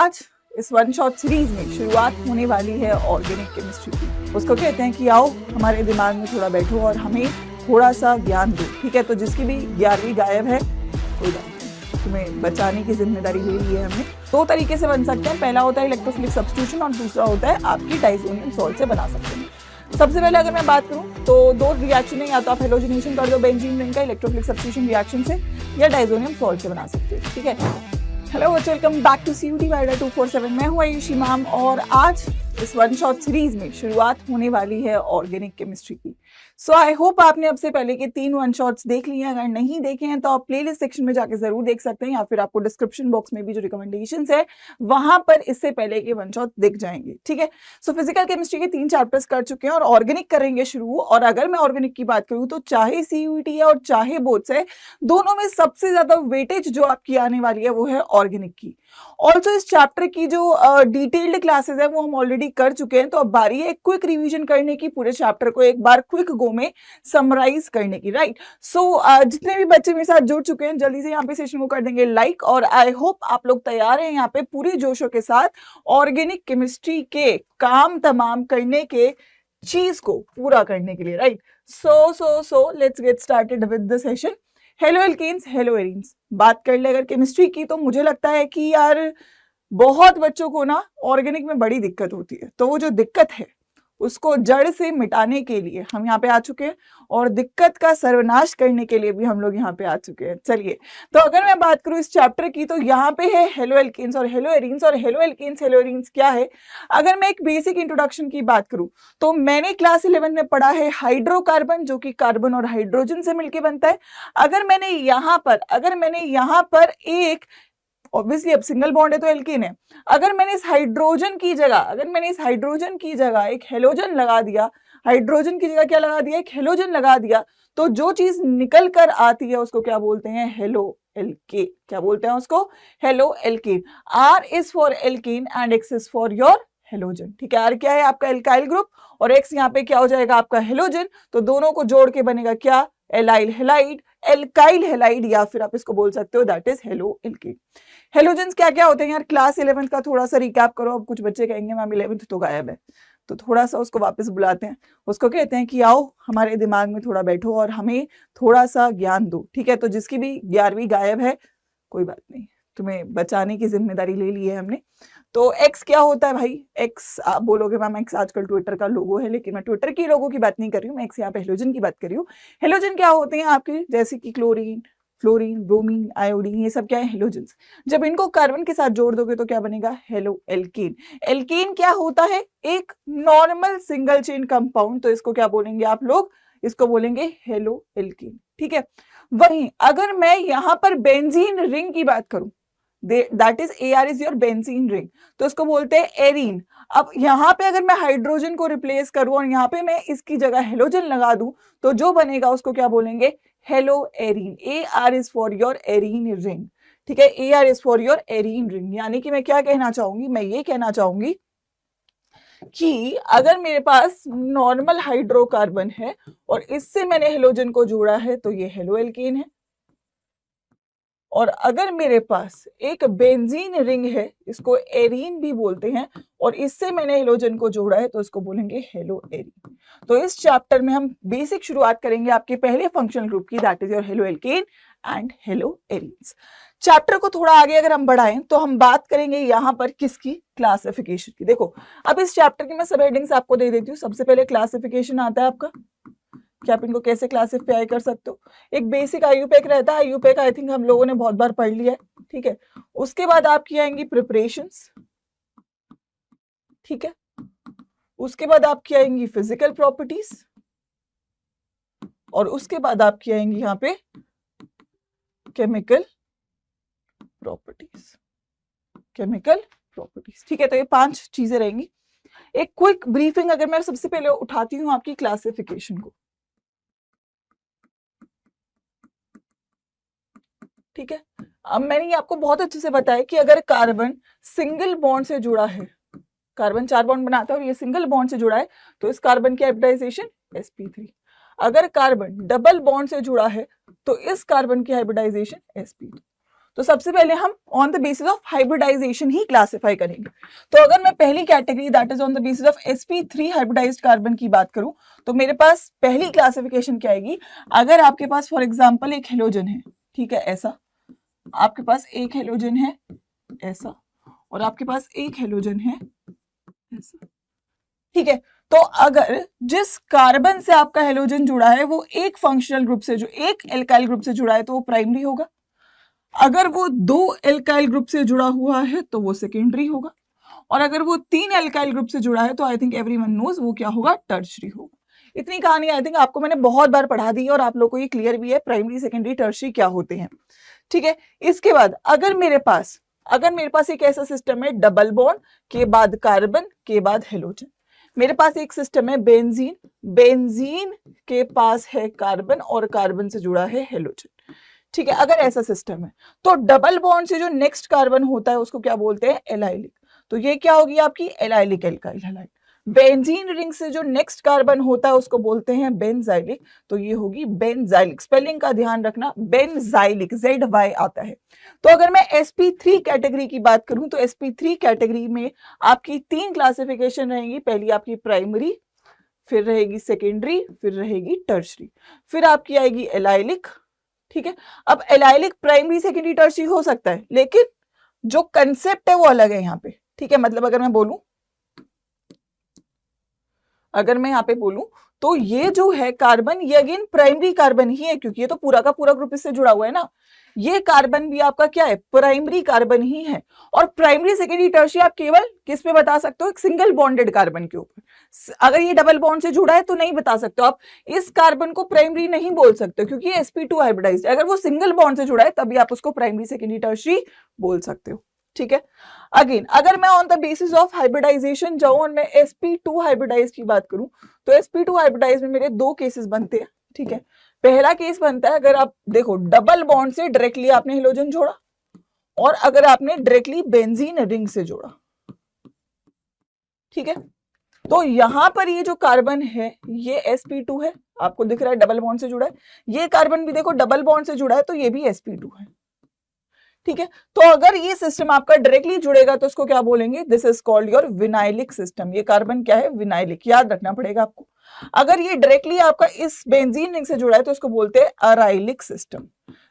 आज इस one shot series में शुरुआत होने वाली है ऑर्गेनिक केमिस्ट्री की। उसको कहते हैं कि आओ हमारे दिमाग में थोड़ा बैठो और हमें थोड़ा सा ज्ञान दो। ठीक है, तो जिसकी भी 11वीं गायब है कोई बात नहीं, तुम्हें बचाने की जिम्मेदारी ले ली है हमने। दो तरीके से बन सकते हैं, पहला होता है इलेक्ट्रोफिलिक सब्स्टिट्यूशन और दूसरा होता है आपकी डाइजोनियम सॉल्ट से बना सकते हैं। सबसे पहले अगर मैं बात करूं तो दो रिएक्शन है, या तो आप हेलोजिनेशन कर दो बेंजीन रिंग का इलेक्ट्रोफिलिक सब्स्टिट्यूशन रिएक्शन से, या डाइजोनियम सॉल्ट से बना सकते हैं। ठीक है, hello welcome back to CUT वाइडा 247। मैं हूं आयुषी मैम और आज इस वन शॉट सीरीज में शुरुआत होने वाली है ऑर्गेनिक केमिस्ट्री की। सो आई होप आपने अब से पहले के 3 वन शॉट्स देख लिए हैं। अगर नहीं देखे हैं तो आप प्लेलिस्ट सेक्शन में जाके जरूर देख सकते हैं, या फिर आपको डिस्क्रिप्शन बॉक्स में भी जो रिकमेंडेशंस है वहां पर इससे पहले के वन शॉट दिख जाएंगे। ठीक है, सो फिजिकल केमिस्ट्री के 3 चैप्टर्स कर चुके हैं और ऑर्गेनिक करेंगे शुरू। और अगर मैं ऑर्गेनिक की बात करूं तो चाहे CUT है और चाहे बोर्ड्स है, दोनों में सबसे ज्यादा वेटेज जो आपकी आने वाली है वो है ऑर्गेनिक की। ऑल्सो इस चैप्टर की जो डिटेल्ड क्लासेस है वो हम ऑलरेडी कर चुके हैं, तो अब बारी है क्विक रिवीजन करने की, पूरे चैप्टर को एक बार क्विक गो में समराइज करने की। राइट, सो जितने भी बच्चे मेरे साथ जुड़ चुके हैं जल्दी से यहाँ पे सेशन को कर देंगे लाइक, और आई होप आप लोग तैयार हैं यहाँ पे पूरी जोशों के साथ ऑर्गेनिक केमिस्ट्री के काम तमाम करने के चीज को पूरा करने के लिए। Right, so let's get started with the session. Hello alkenes, hello arenes. बात कर ले अगर केमिस्ट्री की तो मुझे लगता है कि यार बहुत बच्चों को ना ऑर्गेनिक में बड़ी दिक्कत होती है, तो वो जो दिक्कत है उसको जड़ से मिटाने के लिए हम यहाँ पे आ चुके हैं, और दिक्कत का सर्वनाश करने के लिए भी हम लोग यहाँ पे आ चुके हैं। चलिए, तो अगर मैं बात करूँ इस चैप्टर की तो यहाँ पे है हेलो एल्केन्स और हेलो एरीन्स। और हेलो एल्केन्स हेलो एरीन्स क्या है, अगर मैं एक बेसिक इंट्रोडक्शन की बात करूँ तो मैंने क्लास 11 में पढ़ा है हाइड्रोकार्बन, जो कि कार्बन और हाइड्रोजन से मिलकर बनता है। अगर मैंने यहाँ पर एक ऑब्वियसली अब सिंगल बॉन्ड है तो एल्केन है, अगर मैंने इस हाइड्रोजन की जगह एक हेलोजन लगा दिया, हाइड्रोजन की जगह क्या लगा दिया, एक हेलोजन लगा दिया, तो जो चीज निकल कर आती है उसको क्या बोलते हैं, हेलो एल्केन। क्या बोलते हैं उसको, halo alkane. R is for alkene and X is for your halogen. ठीक है, R क्या है आपका एल्काइल ग्रुप और X यहाँ पे क्या हो जाएगा आपका हेलोजन, तो दोनों को जोड़ के बनेगा क्या, एलाइल हेलाइड, एल्काइल हेलाइड, या फिर आप इसको बोल सकते हो that is halo alkane. Halogens क्या क्या होते हैं यार, क्लास 11 का थोड़ा सा रिकैप करो। अब कुछ बच्चे कहेंगे मैम 11th तो गायब है, तो थोड़ा सा उसको वापस बुलाते हैं। उसको कहते हैं कि आओ हमारे दिमाग में थोड़ा बैठो और हमें थोड़ा सा ज्ञान दो। ठीक है, तो जिसकी भी 11वीं गायब है कोई बात नहीं, तुम्हें बचाने की जिम्मेदारी ले ली है हमने। तो X क्या होता है भाई, X आप बोलोगे मैम X आजकल ट्विटर का लोगो है, लेकिन मैं ट्विटर की लोगो की बात नहीं कर रही हूँ, मैं X यहाँ पे हेलोजन की बात कर रही हूँ। हेलोजन क्या होते हैं आपके, जैसे कि क्लोरीन, फ्लोरीन, ब्रोमीन, आयोडीन, ये सब क्या है हेलोजेंस। जब इनको कार्बन के साथ जोड़ दोगे तो क्या बनेगा, हेलो एल्केन। एल्केन क्या होता है, एक नॉर्मल सिंगल चेन कंपाउंड, तो इसको क्या बोलेंगे आप लोग, इसको बोलेंगे हेलो एल्केन। ठीक है, वहीं अगर मैं यहाँ पर बेंजीन रिंग की बात करूं, that is AR is your benzene ring, तो इसको बोलते हैं एरीन। अब यहाँ पे अगर मैं हाइड्रोजन को रिप्लेस करूं और यहाँ पे मैं इसकी जगह हेलोजन लगा दूं, तो जो बनेगा उसको क्या बोलेंगे, hello arene. AR is for your arene ring. ठीक है, AR is for your arene ring. यानी कि मैं क्या कहना चाहूंगी, मैं ये कहना चाहूंगी कि अगर मेरे पास नॉर्मल हाइड्रोकार्बन है और इससे मैंने हेलोजन को जोड़ा है तो ये हेलो एल्केन है, और अगर मेरे पास एक बेंजीन रिंग है, इसको एरीन भी बोलते हैं, और इससे मैंने हेलोजन को जोड़ा है तो इसको बोलेंगे हेलो एरीन। तो इस चैप्टर में हम बेसिक शुरुआत करेंगे आपके पहले फंक्शनल ग्रुप की, that is your halo alkane and hello arenes. Chapter को थोड़ा आगे अगर हम बढ़ाएं तो हम बात करेंगे यहाँ पर किसकी, क्लासिफिकेशन की। देखो अब इस चैप्टर की मैं सब हेडिंग्स आपको दे देती हूँ। सबसे पहले क्लासिफिकेशन आता है आपका, कि आप इनको कैसे क्लासिफाई कर सकते हो। एक बेसिक IUPAC रहता है, IUPAC आई थिंक हम लोगों ने बहुत बार पढ़ लिया है। ठीक है, उसके बाद आपकी आएंगी प्रिपरेशंस। ठीक है, उसके बाद आपकी आएंगी फिजिकल प्रॉपर्टीज, और उसके बाद आपकी आएंगी यहाँ पे केमिकल प्रॉपर्टीज। ठीक है, तो ये 5 चीजें रहेंगी। एक क्विक ब्रीफिंग अगर मैं सबसे पहले उठाती हूँ आपकी क्लासिफिकेशन को। ठीक है, अब मैंने ये आपको बहुत अच्छे से बताया कि अगर कार्बन सिंगल बॉन्ड से जुड़ा है, कार्बन 4 बॉन्ड बनाता है और ये सिंगल बॉन्ड से जुड़ा है, तो इस कार्बन की हाइब्रिडाइजेशन sp3। अगर कार्बन डबल बॉन्ड से जुड़ा है तो इस कार्बन की हाइब्रिडाइजेशन sp2। तो सबसे पहले हम on the basis of hybridization ही क्लासिफाई करेंगे। तो अगर मैं पहली category that is on the basis of sp3 hybridized carbon की बात करूं, तो मेरे पास पहली क्लासिफिकेशन क्या आएगी, अगर आपके पास फॉर एग्जांपल एक हेलोजन है, ठीक है, ऐसा आपके पास एक हेलोजन है ऐसा, और आपके पास एक हेलोजन है ऐसा, ठीक है। तो अगर जिस कार्बन से आपका हेलोजन जुड़ा है वो एक फंक्शनल ग्रुप से, जो एक एल्काइल ग्रुप से जुड़ा है, तो वो प्राइमरी होगा। अगर वो दो एल्काइल ग्रुप से जुड़ा हुआ है तो वो सेकेंडरी होगा, और अगर वो तीन एल्काइल ग्रुप से जुड़ा है तो आई थिंक एवरीवन नोज वो क्या होगा, टर्शरी होगा। इतनी कहानी आई थिंक आपको मैंने बहुत बार पढ़ा दी और आप लोग को ये क्लियर भी है प्राइमरी सेकेंडरी टर्शरी क्या होते हैं, ठीक है। इसके बाद अगर मेरे पास एक ऐसा सिस्टम है डबल बॉन्ड के बाद कार्बन के बाद हेलोजन, मेरे पास एक सिस्टम है बेंजीन के पास है कार्बन और कार्बन से जुड़ा है हेलोजन, ठीक है। अगर ऐसा सिस्टम है तो डबल बॉन्ड से जो नेक्स्ट कार्बन होता है उसको क्या बोलते हैं, एलाइलिक। तो ये क्या होगी आपकी allylic alkyl halide. Benzene ring से जो नेक्स्ट कार्बन होता है उसको बोलते हैं बेंजाइलिक, तो ये होगी बेंजाइलिक। स्पेलिंग का ध्यान रखना, बेंजाइलिक ZY आता है। तो अगर मैं sp3 कैटेगरी की बात करूं तो sp3 कैटेगरी में आपकी तीन क्लासिफिकेशन रहेंगी, पहली आपकी प्राइमरी, फिर रहेगी सेकेंडरी, फिर रहेगी टर्शरी, फिर आपकी आएगी एलाइलिक, ठीक है। अब एलाइलिक प्राइमरी सेकेंडरी टर्शरी हो सकता है, लेकिन जो कंसेप्ट है वो अलग है यहाँ पे, ठीक है। मतलब अगर मैं यहाँ पे बोलूं तो ये जो है कार्बन, ये अगेन प्राइमरी कार्बन ही है, क्योंकि ये तो पूरा का पूरा ग्रुप इससे जुड़ा हुआ है ना। ये कार्बन भी आपका क्या है, प्राइमरी कार्बन ही है। और प्राइमरी सेकेंडरी टर्शरी आप केवल किस पे बता सकते हो, एक सिंगल बॉन्डेड कार्बन के ऊपर। अगर ये डबल बॉन्ड से जुड़ा है तो नहीं बता सकते हो आप, इस कार्बन को प्राइमरी नहीं बोल सकते क्योंकि ये sp2 हाइब्रिडाइज्ड है। अगर वो सिंगल बॉन्ड से जुड़ा है तभी आप उसको प्राइमरी सेकेंडरी टर्शरी बोल सकते हो, ठीक है। अगेन अगर मैं on the basis of hybridization जाऊं और मैं sp2 हाइब्रिडाइज की बात करूं तो sp2 हाइब्रिडाइज में मेरे दो केसेस बनते हैं, ठीक है। पहला केस बनता है अगर आप देखो डबल बॉन्ड से डायरेक्टली आपने हेलोजन जोड़ा, और अगर आपने डायरेक्टली बेंजीन रिंग से जोड़ा, ठीक है। तो यहां पर ये जो कार्बन है ये sp2 है, आपको दिख रहा है डबल बॉन्ड से जुड़ा है। ये कार्बन भी देखो डबल बॉन्ड से जुड़ा है तो ये भी sp2 है, ठीक है। तो अगर ये सिस्टम आपका डायरेक्टली जुड़ेगा तो उसको क्या बोलेंगे, this is called your vinylic system. ये कार्बन क्या है, विनाइलिक, याद रखना पड़ेगा आपको। अगर ये डायरेक्टली आपका इस बेंजीन रिंग से जुड़ा है तो उसको बोलते हैं अराइलिक सिस्टम,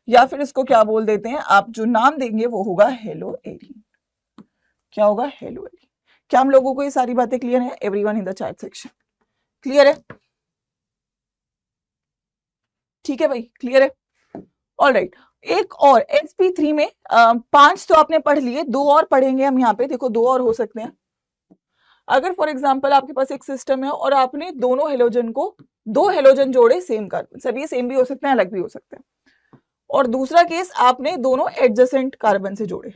या फिर इसको क्या बोल देते हैं, आप जो नाम देंगे वो होगा हेलो एरीन। क्या होगा, हेलो एरीन। क्या हम लोगों को ये सारी बातें क्लियर है, everyone in the chat section clear है, ठीक है भाई, क्लियर है, ऑलराइट। एक और sp3 में 5 तो आपने पढ़ लिए, 2 और पढ़ेंगे हम यहाँ पे, देखो 2 और हो सकते हैं। अगर फॉर एग्जांपल आपके पास एक सिस्टम है और आपने दोनों हेलोजन को, 2 हेलोजन जोड़े सेम कार्बन, सब ये सेम भी हो सकते हैं अलग भी हो सकते हैं। और दूसरा केस आपने दोनों एडजेसेंट कार्बन से जोड़े,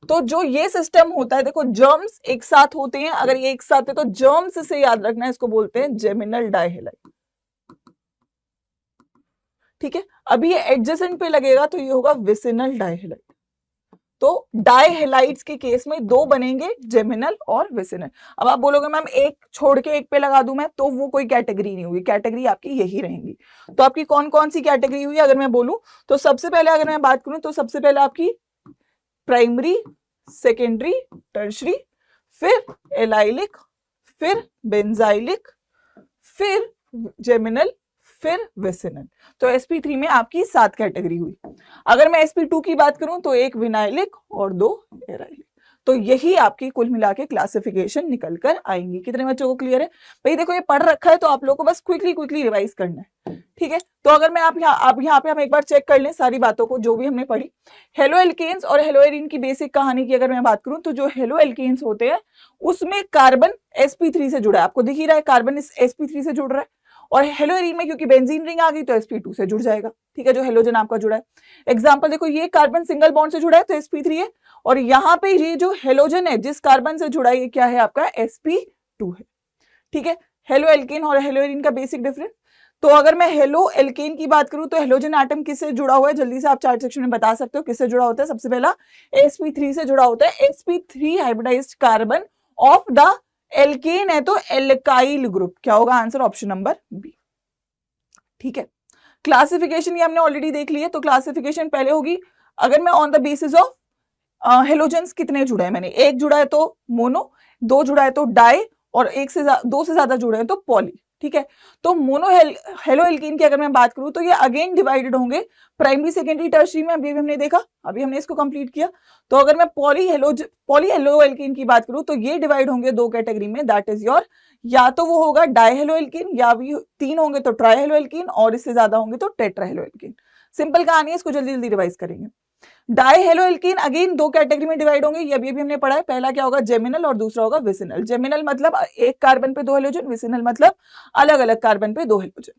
तो जो ये सिस्टम होता है, देखो जर्म्स एक साथ होते हैं, अगर ये एक साथ है तो जर्म्स से याद रखना है, इसको बोलते हैं जेमिनल डाइहेलाइड, ठीक है। अभी ये एडजेसेंट पे लगेगा तो ये होगा विसिनल डाइहेलाइड। तो डाइहेलाइड्स के केस में 2 बनेंगे, जेमिनल और विसिनल। अब आप बोलोगे मैम एक छोड़ के एक पे लगा दूं मैं, तो वो कोई कैटेगरी नहीं होगी, कैटेगरी आपकी यही रहेंगी। तो आपकी कौन कौन सी कैटेगरी हुई अगर मैं बोलूं तो सबसे पहले अगर मैं बात करूं तो सबसे पहले आपकी प्राइमरी, सेकेंडरी, टर्शरी, फिर एलाइलिक, फिर बेंजाइलिक, फिर जेमिनल, फिर विसिनल। तो sp3 में आपकी 7 कैटेगरी हुई। अगर मैं sp2 की बात करूं तो एक विनाइलिक और 2 एराइलिक। तो यही आपकी कुल मिला के क्लासिफिकेशन निकल कर आएंगी। कितने बच्चों को क्लियर है भाई? देखो ये पढ़ रखा है तो आप लोगों को बस क्विकली रिवाइज करना है, ठीक है। तो अगर मैं आप यहाँ पे हम एक बार चेक कर लें सारी बातों को जो भी हमने पढ़ी। हेलो एल्केन्स और हेलो एरीन की बेसिक कहानी की अगर मैं बात करूं तो जो हेलो एल्केन्स होते हैं उसमें कार्बन sp3 से जुड़ा है, आपको दिख ही रहा है कार्बन इस sp3 से जुड़ रहा है। और हेलो एरीन में क्योंकि बेंजीन रिंग आ गई तो sp2 से जुड़ जाएगा, ठीक है, जो हेलोजन आपका जुड़ा है। एग्जांपल देखो ये कार्बन सिंगल बॉन्ड से जुड़ा है तो sp3 है, और यहाँ पे ये जो हेलोजन है जिस कार्बन से जुड़ा है ये क्या है आपका sp2 है, ठीक है। हेलो एल्केन और हेलो एरीन का बेसिक डिफरेंस। तो अगर मैं हेलो एल्केन की बात करूं तो हेलोजन एटम किससे जुड़ा हुआ है, जल्दी से आप चार्ट सेक्शन में बता सकते हो किससे जुड़ा होता है। सबसे पहला sp3 से जुड़ा होता है, sp3 hybridized carbon of the alkene है तो एल्काइल ग्रुप। क्या होगा आंसर? ऑप्शन नंबर बी, ठीक है। क्लासिफिकेशन ये हमने ऑलरेडी देख ली है। तो क्लासिफिकेशन पहले होगी अगर मैं on the basis of halogens कितने जुड़े हैं, मैंने एक जुड़ा है तो मोनो, दो जुड़ा है तो डाई, और दो से ज्यादा जुड़े हैं तो पॉली। ठीक है, तो मोनो हेलो एल्कीन की अगर मैं बात करूं तो ये अगेन डिवाइडेड होंगे प्राइमरी सेकेंडरी टर्शरी में। अभी हमने देखा, अभी हमने इसको कंप्लीट किया। तो अगर मैं पॉली हेलो एल्कीन की बात करूं तो ये डिवाइड होंगे दो कैटेगरी में, दैट इज योर, या तो वो होगा डाई हेलो एल्कीन, या भी तीन होंगे तो ट्राई हेलो एल्कीन, और इससे ज्यादा होंगे तो टेट्रा हेलो एल्कीन। सिंपल कहानी है, इसको जल्दी जल्दी रिवाइज करेंगे। डाई हेलो एल्कीन अगेन दो कैटेगरी में डिवाइड होंगे, ये अभी हमने पढ़ा है। पहला क्या होगा, जेमिनल, और दूसरा होगा विसिनल। जेमिनल मतलब एक कार्बन पे दो हेलोजन, विसिनल मतलब अलग अलग कार्बन पे दो हेलोजन।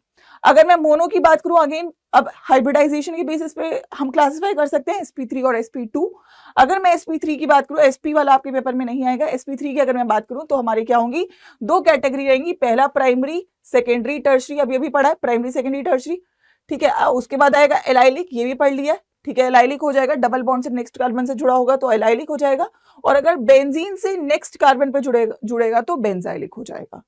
अगर मैं मोनो की बात करूं, अगेन अब हाइब्रिडाइजेशन के बेसिस पे हम क्लासिफाई कर सकते हैं sp3 और sp2। अगर मैं sp3 की बात करूं, sp वाला आपके पेपर में नहीं आएगा, sp3 की अगर मैं बात करूं तो हमारे क्या होंगी, दो कैटेगरी रहेंगी। पहला प्राइमरी सेकेंडरी टर्शरी, अभी अभी पढ़ा है प्राइमरी सेकेंडरी टर्शरी। ठीक है, उसके बाद आएगा एलाइलिक, ये भी पढ़ लिया। ठीक है, एलाइलिक हो जाएगा, डबल बॉन्ड से नेक्स्ट कार्बन से जुड़ा होगा तो एलाइलिक हो जाएगा, और अगर बेंजीन से नेक्स्ट कार्बन पे जुड़ेगा तो बेंजाइलिक हो जाएगा।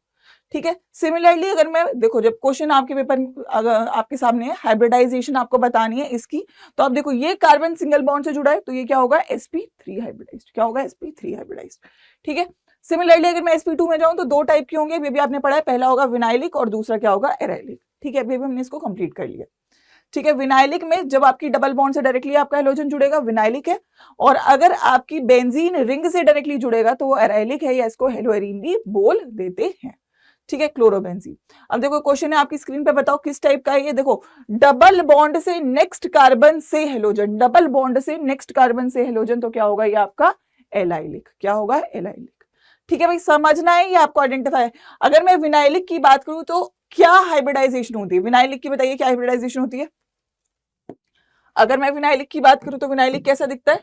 ठीक है, सिमिलरली अगर मैं देखो, जब क्वेश्चन आपके पेपर अगर आपके सामने है, हाइब्रिडाइजेशन आपको बतानी है इसकी, तो आप देखो ये कार्बन सिंगल बॉन्ड से जुड़ा है तो ये क्या होगा, sp3 हाइब्रिडाइज्ड। क्या होगा, sp3 हाइब्रिडाइज्ड। ठीक है, सिमिलरली अगर मैं sp2 में जाऊं तो दो टाइप के होंगे, अभी भी आपने पढ़ा है। पहला होगा विनाइलिक और दूसरा क्या होगा, एराइलिक। ठीक है, अभी हमने इसको कंप्लीट कर लिया। ठीक है, विनाइलिक में जब आपकी डबल बॉन्ड से डायरेक्टली आपका हेलोजन जुड़ेगा, विनाइलिक है, और अगर आपकी बेंजीन रिंग से डायरेक्टली जुड़ेगा तो वो एराइलिक है, या इसको हेलोएरीन भी बोल देते हैं। ठीक है, क्लोरोबेंजीन। अब देखो क्वेश्चन है आपकी स्क्रीन पे, बताओ किस टाइप का है ये। देखो, डबल बॉन्ड से नेक्स्ट कार्बन से हेलोजन, डबल बॉन्ड से नेक्स्ट कार्बन से हेलोजन, तो क्या होगा ये आपका एलाइलिक। क्या होगा, एलाइलिक। ठीक है भाई, समझना है ये आपको आइडेंटिफाई। अगर मैं विनाइलिक की बात करूं तो क्या हाइब्रिडाइजेशन होती है विनाइलिक की, बताइए क्या हाइब्रिडाइजेशन होती है। अगर मैं विनाइलिक की बात करूं तो विनाइलिक कैसा दिखता है,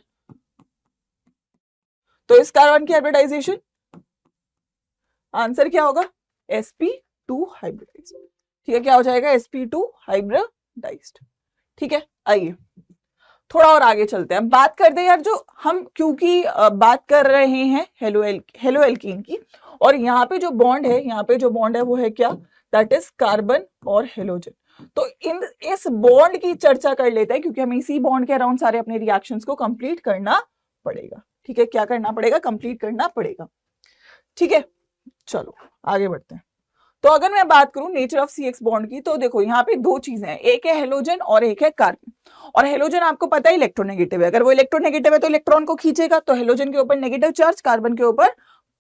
तो इस कार्बन की हाइब्रिडाइजेशन, आंसर क्या होगा, sp2 हाइब्रिडाइज्ड। ठीक है, क्या हो जाएगा, sp2 हाइब्रिडाइज्ड। ठीक है, आइए थोड़ा और आगे चलते हैं, बात करते हैं यार, जो हम क्योंकि बात कर रहे हैं हेलो एल्कीन की, और यहाँ पे जो बॉन्ड है, यहाँ पे जो बॉन्ड है वो है क्या, दैट इज कार्बन और हेलोजन। तो इस बॉन्ड की चर्चा कर लेते हैं, क्योंकि हमें इसी बॉन्ड के अराउंड सारे अपने रिएक्शंस को कंप्लीट करना पड़ेगा। ठीक है, क्या करना पड़ेगा, कंप्लीट करना पड़ेगा। ठीक है, चलो आगे बढ़ते हैं। तो अगर मैं बात करूं नेचर ऑफ CX बॉन्ड की, तो देखो यहाँ पे दो चीजें हैं, एक है हेलोजन और एक है कार्बन। और हेलोजन आपको पता है इलेक्ट्रोनेगेटिव है, अगर वो इलेक्ट्रोनेगेटिव है तो इलेक्ट्रॉन को खींचेगा, तो हेलोजन के ऊपर नेगेटिव चार्ज, कार्बन के ऊपर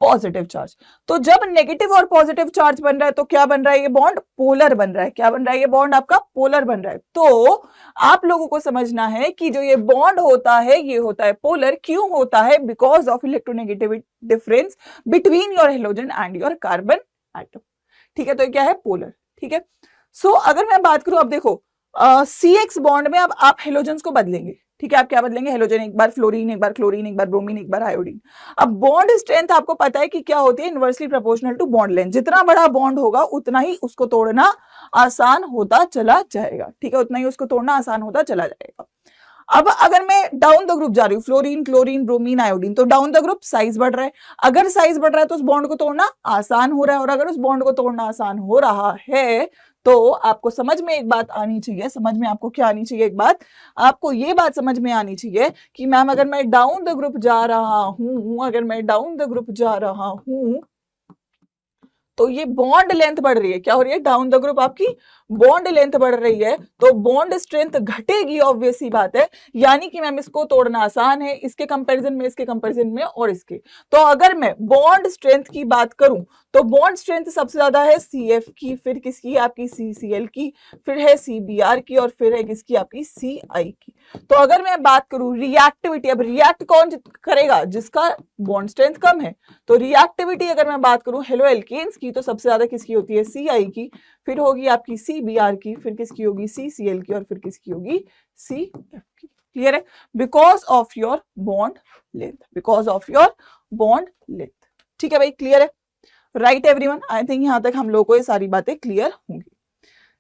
पॉजिटिव चार्ज। तो जब नेगेटिव और पॉजिटिव चार्ज बन रहा है तो क्या बन रहा है, ये बॉन्ड पोलर बन रहा है। क्या बन रहा है, ये बॉन्ड आपका पोलर बन रहा है। तो आप लोगों को समझना है कि जो ये बॉन्ड होता है ये होता है पोलर। क्यों होता है, because of electronegativity difference between your halogen and your carbon atom. ठीक है, तो ये क्या है, पोलर। ठीक है, सो अगर मैं बात करूं, अब देखो CX बॉन्ड में अब आप हेलोजन्स को बदलेंगे। ठीक है, आप क्या बदलेंगे, हेलोजन एक बार फ्लोरीन, एक बार क्लोरीन, एक बार ब्रोमीन, एक बार आयोडीन। अब बॉन्ड स्ट्रेंथ आपको पता है कि क्या होती है, inversely proportional to bond length. जितना बड़ा बॉन्ड होगा उतना ही उसको तोड़ना आसान होता चला जाएगा। ठीक है, उतना ही उसको तोड़ना आसान होता चला जाएगा। अब अगर मैं डाउन द ग्रुप जा रही हूँ, फ्लोरीन, क्लोरीन, ब्रोमीन, आयोडीन, तो डाउन द ग्रुप साइज बढ़ रहा है। अगर साइज बढ़ रहा है तो उस बॉन्ड को तोड़ना आसान हो रहा है, और अगर उस बॉन्ड को तोड़ना आसान हो रहा है तो आपको समझ में एक बात आनी चाहिए। समझ में आपको क्या आनी चाहिए, एक बात आपको ये बात समझ में आनी चाहिए कि मैम अगर मैं डाउन द ग्रुप जा रहा हूं, अगर मैं डाउन द ग्रुप जा रहा हूं तो ये बॉन्ड लेंथ बढ़ रही है। क्या हो रही है, डाउन द ग्रुप आपकी बॉन्ड लेंथ बढ़ रही है, तो बॉन्ड स्ट्रेंथ घटेगी, ऑब्वियस सी बात है। यानी कि मैम इसको तोड़ना आसान है, इसके कंपैरिजन में, इसके कंपैरिजन में और इसके। तो अगर मैं बॉन्ड स्ट्रेंथ की बात करूं तो बॉन्ड स्ट्रेंथ सबसे ज्यादा है CF की, फिर किसकी, आपकी CCl की, फिर है CBr की, और फिर है किसकी, आपकी CI की। तो अगर मैं बात करूं रिएक्टिविटी, अब रिएक्ट कौन करेगा, जिसका बॉन्ड स्ट्रेंथ कम है। तो रिएक्टिविटी अगर मैं बात करूं हेलो एल्केन्स की, तो सबसे ज्यादा किसकी होती है, CI की, फिर होगी आपकी CBr की, फिर किसकी होगी, CCl की, और फिर किसकी होगी, CF की। क्लियर है, because of your bond length, because of your bond length. ठीक है भाई, क्लियर है, राइट एवरीवन। आई थिंक यहां तक हम लोगों को ये सारी बातें क्लियर होंगी।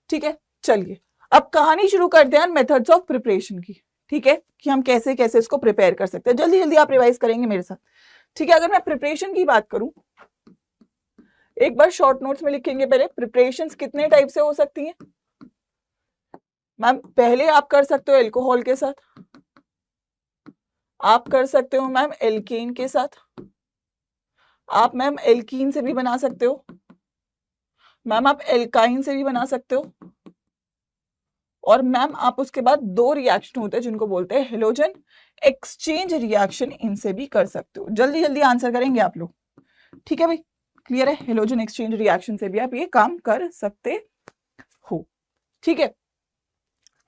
ठीक है, चलिए अब कहानी शुरू करते हैं मेथड्स ऑफ प्रिपरेशन की। ठीक है, कि हम कैसे कैसे इसको प्रिपेयर कर सकते हैं। जल्दी जल्दी आप रिवाइज करेंगे मेरे साथ। ठीक है, अगर मैं प्रिपरेशन की बात करूं, एक बार शॉर्ट नोट्स में लिखेंगे पहले, प्रिपरेशंस कितने टाइप से हो सकती हैं। मैम पहले आप कर सकते हो एल्कोहल के साथ, आप कर सकते हो मैम एल्केन के साथ, आप मैम एल्कीन से भी बना सकते हो, मैम आप एल्काइन से भी बना सकते हो, और मैम आप उसके बाद दो रिएक्शन होते हैं जिनको बोलते हैं हेलोजन एक्सचेंज रिएक्शन, इनसे भी कर सकते हो। जल्दी जल्दी आंसर करेंगे आप लोग, ठीक है भाई, क्लियर है? हेलोजन एक्सचेंज रिएक्शन से भी आप ये काम कर सकते हो, ठीक है।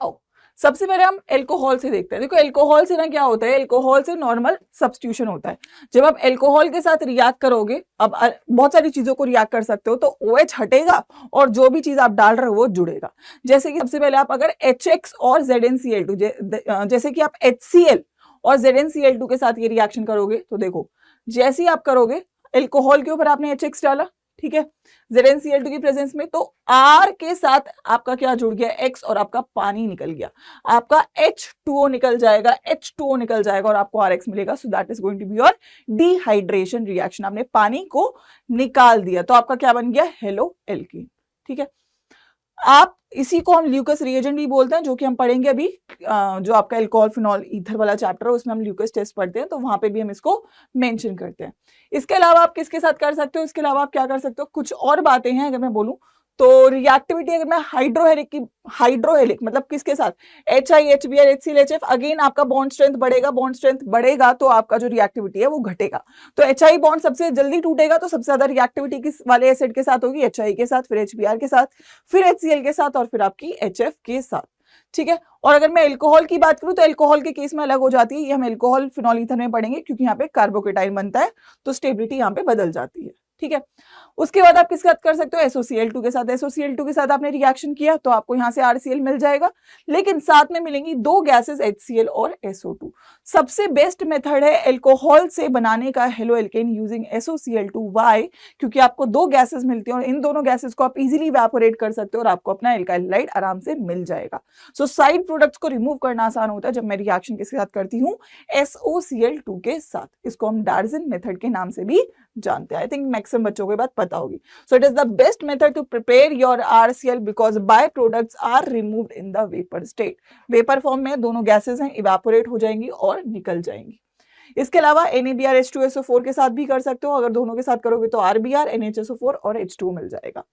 आओ सबसे पहले हम एल्कोहल से देखते हैं। देखो एल्कोहल से ना क्या होता है, एल्कोहल से नॉर्मल सब्स्टिट्यूशन होता है। जब आप एल्कोहल के साथ रिएक्ट करोगे, अब बहुत सारी चीजों को रिएक्ट कर सकते हो, तो OH हटेगा और जो भी चीज आप डाल रहे हो वो जुड़ेगा। जैसे कि सबसे पहले आप अगर HX और ZnCl2 जैसे कि आप HCl और ZnCl2 के साथ ये रिएक्शन करोगे, तो देखो जैसे ही आप करोगे, एल्कोहल के ऊपर आपने HX डाला, ठीक है, ZnCl2 की प्रेजेंस में, तो R के साथ आपका क्या जुड़ गया, X, और आपका पानी निकल गया, आपका H2O निकल जाएगा, H2O निकल जाएगा और आपको RX मिलेगा। So that is going to be your dehydration reaction. आपने पानी को निकाल दिया तो आपका क्या बन गया, हेलो एल्कीन, ठीक है। आप इसी को हम ल्यूकस रिएजेंट भी बोलते हैं, जो कि हम पढ़ेंगे अभी, जो आपका एल्कोहल फिनॉल ईथर वाला चैप्टर है उसमें हम ल्यूकस टेस्ट पढ़ते हैं, तो वहां पे भी हम इसको मेंशन करते हैं। इसके अलावा आप किसके साथ कर सकते हो, इसके अलावा आप क्या कर सकते हो, कुछ और बातें हैं अगर मैं बोलूं तो रिएक्टिविटी, अगर मैं हाइड्रोहेलिक मतलब किसके साथ, HI HBr HCl HF, again आपका बॉन्ड स्ट्रेंथ बढ़ेगा तो आपका जो रिएक्टिविटी है वो घटेगा। तो HI बॉन्ड सबसे जल्दी टूटेगा, तो सबसे ज्यादा रिएक्टिविटी किस वाले एसिड के साथ होगी, HI के साथ, फिर HBr के साथ, फिर HCl के साथ, और फिर आपकी HF के साथ, ठीक है। और अगर मैं एल्कोहल की बात करूं तो एल्कोहल के केस में अलग हो जाती है, ये हम एल्कोहल फिनॉल ईथर में पढ़ेंगे, क्योंकि यहाँ पे कार्बोकेटाइन बनता है तो स्टेबिलिटी यहाँ पे बदल जाती है, ठीक है। उसके बाद आप किसके साथ कर सकते हो, SOCl2 के साथ। SOCl2 के साथ आपने रिएक्शन किया तो आपको यहाँ से RCl मिल जाएगा, लेकिन साथ में मिलेंगी दो गैसेस HCl और SO2। सबसे बेस्ट मेथड है एल्कोहल से बनाने का halo alkane using SOCl2। Y? क्योंकि आपको दो गैसेस मिलती हैं और इन दोनों गैसेस को आप इजीली इवेपोरेट कर सकते हो और आपको अपना एल्काइल हैलाइड आराम से मिल जाएगा। सो साइड प्रोडक्ट्स को रिमूव करना आसान होता है जब मैं रिएक्शन किसके साथ करती हूँ, SOCl2 के साथ। इसको हम डार्जन मेथड के नाम से भी जानते हैं। आई थिंक मैक्सिमम बच्चों को बात पता होगी। So it is the best method to prepare your RCl because by products are removed in the vapour state. Vapour form में दोनों गैसेस हैं, इवेपोरेट हो जाएंगी और निकल जाएंगी। इसके अलावा NaBr H2SO4 के साथ भी कर सकते हो, अगर दोनों के साथ करोगे तो RBr NHSO4 और H2O मिल जाएगा।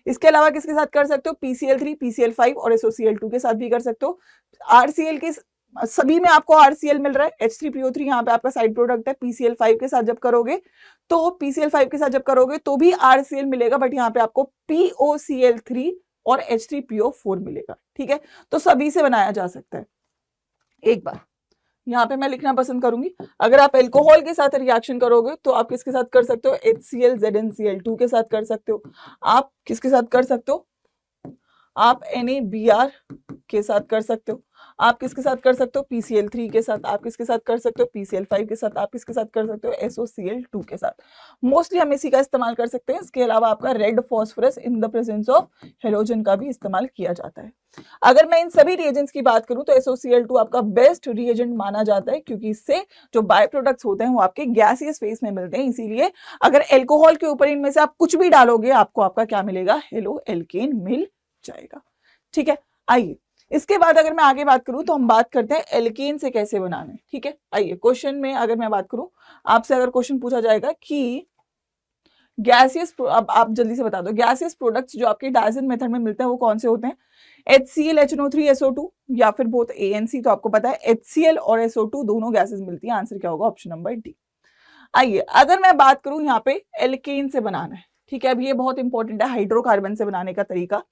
इसके अलावा किसके साथ कर सकते हो, PCl3 PCl5 और SOCl2 के साथ भी कर सकते हो। RCl के सभी में आपको RCl मिल रहा है, H3PO3 यहाँ पे आपका साइड प्रोडक्ट है। PCl5 के साथ जब करोगे तो भी RCl मिलेगा, बट यहाँ पे आपको POCl3 और H3PO4 मिलेगा, ठीक है। तो सभी से बनाया जा सकता है। एक बार यहाँ पे मैं लिखना पसंद करूंगी, अगर आप एल्कोहल के साथ रिएक्शन करोगे तो आप किसके साथ कर सकते हो, HCl ZnCl2 के साथ कर सकते हो। आप किसके साथ कर सकते हो, आप NaBr के साथ कर सकते हो। आप किसके साथ कर सकते हो, PCl3 के साथ। आप किसके साथ कर सकते हो, PCl5 के साथ। आप किसके साथ कर सकते हो, SOCl2 के साथ। मोस्टली हम इसी का इस्तेमाल कर सकते हैं। इसके अलावा आपका red phosphorus in the presence of halogen का भी इस्तेमाल किया जाता है। अगर मैं इन सभी रिएजेंट्स की बात करूं तो SOCl2 आपका बेस्ट रिएजेंट माना जाता है, क्योंकि इससे जो बाय प्रोडक्ट्स होते हैं वो आपके गैसियस फेस में मिलते हैं। इसीलिए अगर एल्कोहल के ऊपर इनमें से आप कुछ भी डालोगे, आपको आपका क्या मिलेगा, हेलो एल्केन मिल जाएगा, ठीक है। आइए इसके बाद अगर मैं आगे बात करूं तो हम बात करते हैं एल्केन से कैसे बनाना है, ठीक है। आइए क्वेश्चन में अगर मैं बात करूं, आपसे अगर क्वेश्चन पूछा जाएगा कि गैसियस, अब आप जल्दी से बता दो, गैसियस प्रोडक्ट्स जो आपके डायजन मेथड में मिलते हैं वो कौन से होते हैं, HCl HNO3 SO2 या फिर बोथ ANC। तो आपको पता है HCl और SO2 दोनों गैसेस मिलती हैं। आंसर क्या होगा, ऑप्शन नंबर डी। आइए अगर मैं बात करूं यहाँ पे एल्केन से बनाना है, ठीक है। अब ये बहुत इंपॉर्टेंट है, हाइड्रोकार्बन से बनाने का तरीका।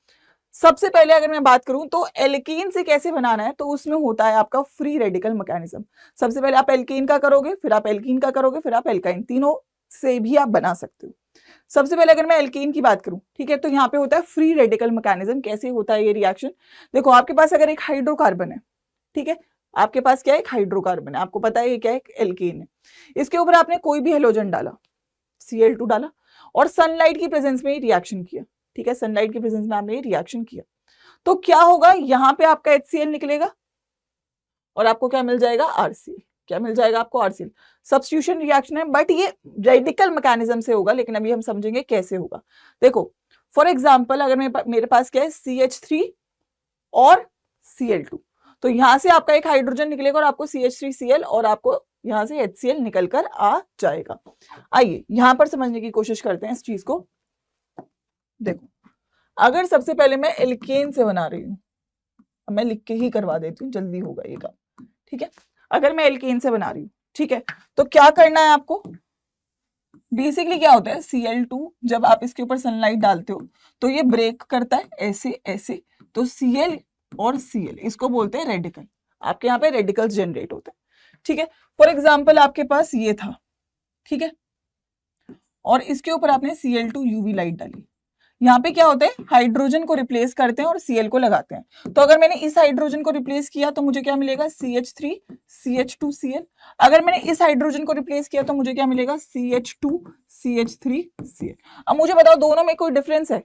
सबसे पहले अगर मैं बात करूं तो एल्केन से कैसे बनाना है, तो उसमें होता है आपका फ्री रेडिकल मैकेनिज्म। सबसे पहले आप एल्केन का करोगे, फिर आप एल्कीन का करोगे, फिर आप एल्काइन, तीनों से भी आप बना सकते हो। सबसे पहले अगर मैं एल्केन की बात करूं, ठीक है, तो यहाँ पे होता है फ्री रेडिकल मैकेनिज्म। कैसे होता है ये रिएक्शन, देखो आपके पास अगर एक हाइड्रोकार्बन है, ठीक है, आपके पास क्या है, एक हाइड्रोकार्बन है, आपको पता है ये क्या है, एल्केन है। इसके ऊपर आपने कोई भी हेलोजन डाला, Cl2 डाला और सनलाइट की प्रेजेंस में रिएक्शन किया, ठीक है, सनलाइट की प्रेजेंस में आपने रिएक्शन किया, तो क्या होगा, यहाँ पे आपका HCl निकलेगा और आपको क्या मिल जाएगा, RCl। क्या मिल जाएगा आपको, RCl। सब्स्टिट्यूशन रिएक्शन है, बट ये रेडिकल मैकेनिज्म से होगा, लेकिन अभी हम समझेंगे कैसे होगा। देखो फॉर एग्जांपल अगर मेरे पास क्या है, CH3 और Cl2, तो यहां से आपका एक हाइड्रोजन निकलेगा और आपको CH3Cl और आपको यहाँ से HCl निकल कर आ जाएगा। आइए यहां पर समझने की कोशिश करते हैं इस चीज को। देखो, अगर सबसे पहले मैं एल्केन से बना रही हूँ, मैं लिख के ही करवा देती हूँ, जल्दी होगा ये काम, ठीक है। अगर मैं एल्केन से बना रही हूँ, ठीक है, तो क्या करना है आपको, बेसिकली क्या होता है, Cl2 जब आप इसके ऊपर सनलाइट डालते हो तो ये ब्रेक करता है ऐसे ऐसे, तो Cl और Cl इसको बोलते हैं रेडिकल। आपके यहाँ पे रेडिकल्स जनरेट होते हैं, ठीक है। फॉर एग्जाम्पल आपके पास ये था, ठीक है, और इसके ऊपर आपने Cl2 यूवी लाइट डाली, यहाँ पे क्या होता है, हाइड्रोजन को रिप्लेस करते हैं और Cl को लगाते हैं। तो अगर मैंने इस हाइड्रोजन को रिप्लेस किया तो मुझे क्या मिलेगा, CH3 CH2Cl। अगर मैंने इस हाइड्रोजन को रिप्लेस किया तो मुझे क्या मिलेगा, CH2 CH3Cl। अब मुझे बताओ दोनों में कोई डिफरेंस है,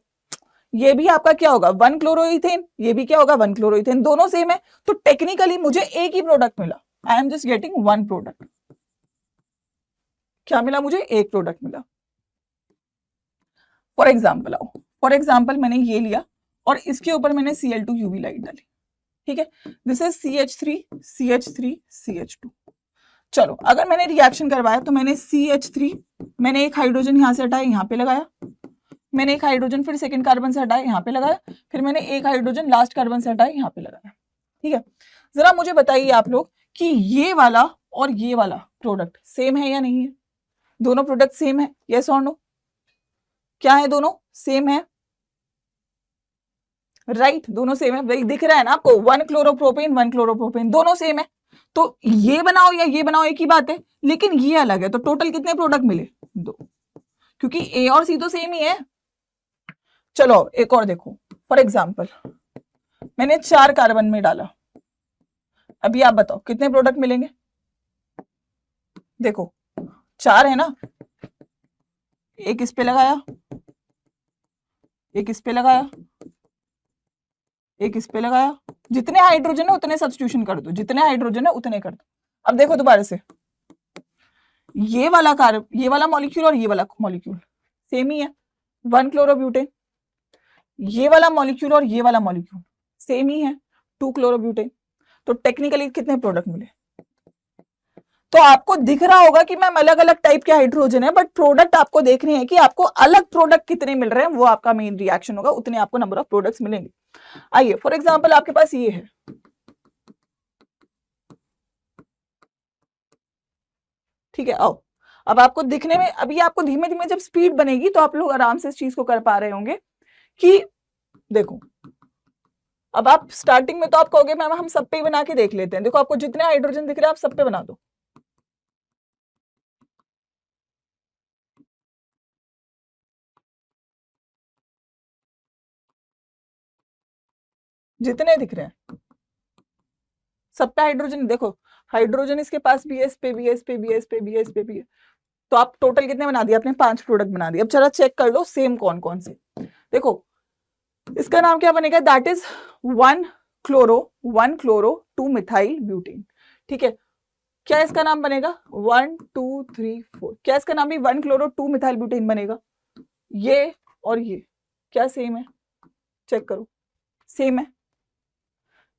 ये भी आपका क्या होगा 1 क्लोरोइथेन, ये भी क्या होगा 1 क्लोरोइथेन, दोनों सेम है, तो टेक्निकली मुझे एक ही प्रोडक्ट मिला, I am just getting 1 product. क्या मिला मुझे, एक प्रोडक्ट मिला। फॉर एग्जाम्पल आओ, फॉर एग्जाम्पल मैंने ये लिया और इसके ऊपर मैंने Cl2 यूवी लाइट डाली, ठीक है, this is CH3 CH3 CH2। चलो अगर मैंने रिएक्शन करवाया तो मैंने CH3, मैंने एक हाइड्रोजन यहां से हटाया, यहाँ पे लगाया, मैंने एक हाइड्रोजन फिर सेकंड कार्बन से हटाया, यहाँ पे लगाया, फिर मैंने एक हाइड्रोजन लास्ट कार्बन से हटाया, यहाँ पे लगाया, ठीक है। जरा मुझे बताइए आप लोग कि ये वाला और ये वाला प्रोडक्ट सेम है या नहीं है, दोनों प्रोडक्ट सेम है, यस और नो, क्या है, दोनों सेम है, राइट, दोनों सेम है, भाई दिख रहा है ना आपको, 1 क्लोरोप्रोपेन 1 क्लोरोप्रोपेन, दोनों सेम है। तो ये बनाओ या ये बनाओ एक ही बात है, लेकिन ये अलग है, तो टोटल कितने प्रोडक्ट मिले, 2, क्योंकि ए और सी तो सेम ही है। चलो एक और देखो, फॉर एग्जाम्पल मैंने 4 कार्बन में डाला, अभी आप बताओ कितने प्रोडक्ट मिलेंगे, देखो 4 है ना, एक इस पे लगाया, एक इस पे लगाया, एक इस पे लगाया, जितने हाइड्रोजन है उतने सब्स्टिट्यूशन कर दो, जितने हाइड्रोजन है उतने कर दो। अब देखो दोबारा से, ये वाला मॉलिक्यूल और ये वाला मॉलिक्यूल सेम ही है, 1 क्लोरोब्यूटेन, ये वाला मॉलिक्यूल और ये वाला मॉलिक्यूल सेम ही है, 2 क्लोरोब्यूटेन। तो टेक्निकली कितने प्रोडक्ट मिले, तो आपको दिख रहा होगा कि मैम अलग अलग टाइप के हाइड्रोजन है, बट प्रोडक्ट आपको देखने हैं कि आपको अलग प्रोडक्ट कितने मिल रहे हैं, वो आपका मेन रिएक्शन होगा, उतने आपको नंबर ऑफ प्रोडक्ट्स मिलेंगे। आइए फॉर एग्जांपल आपके पास ये है, ठीक है, आओ अब आपको दिखने में, अभी आपको धीमे धीमे जब स्पीड बनेगी तो आप लोग आराम से इस चीज को कर पा रहे होंगे कि देखो, अब आप स्टार्टिंग में तो आप कहोगे मैम हम सब पे ही बना के देख लेते हैं, देखो आपको जितने हाइड्रोजन दिख रहे हैं आप सब पे बना दो, जितने दिख रहे हैं सब पे हाइड्रोजन, देखो हाइड्रोजन इसके पास भी है, इस पे भी है, इस पे भी है, इस पे भी है, इस पे भी है, तो आप टोटल कितने बना दिए आपने, 5 प्रोडक्ट बना दिए। अब चलो चेक कर लो सेम कौन कौन से, देखो इसका नाम क्या बनेगा, that is 1 chloro 2 methyl butane, ठीक है, क्या इसका नाम बनेगा 1 2 3 4, क्या इसका नाम भी 1 क्लोरो 2 मिथाइल ब्यूटेन बनेगा, ये और ये क्या सेम है, चेक करो सेम है,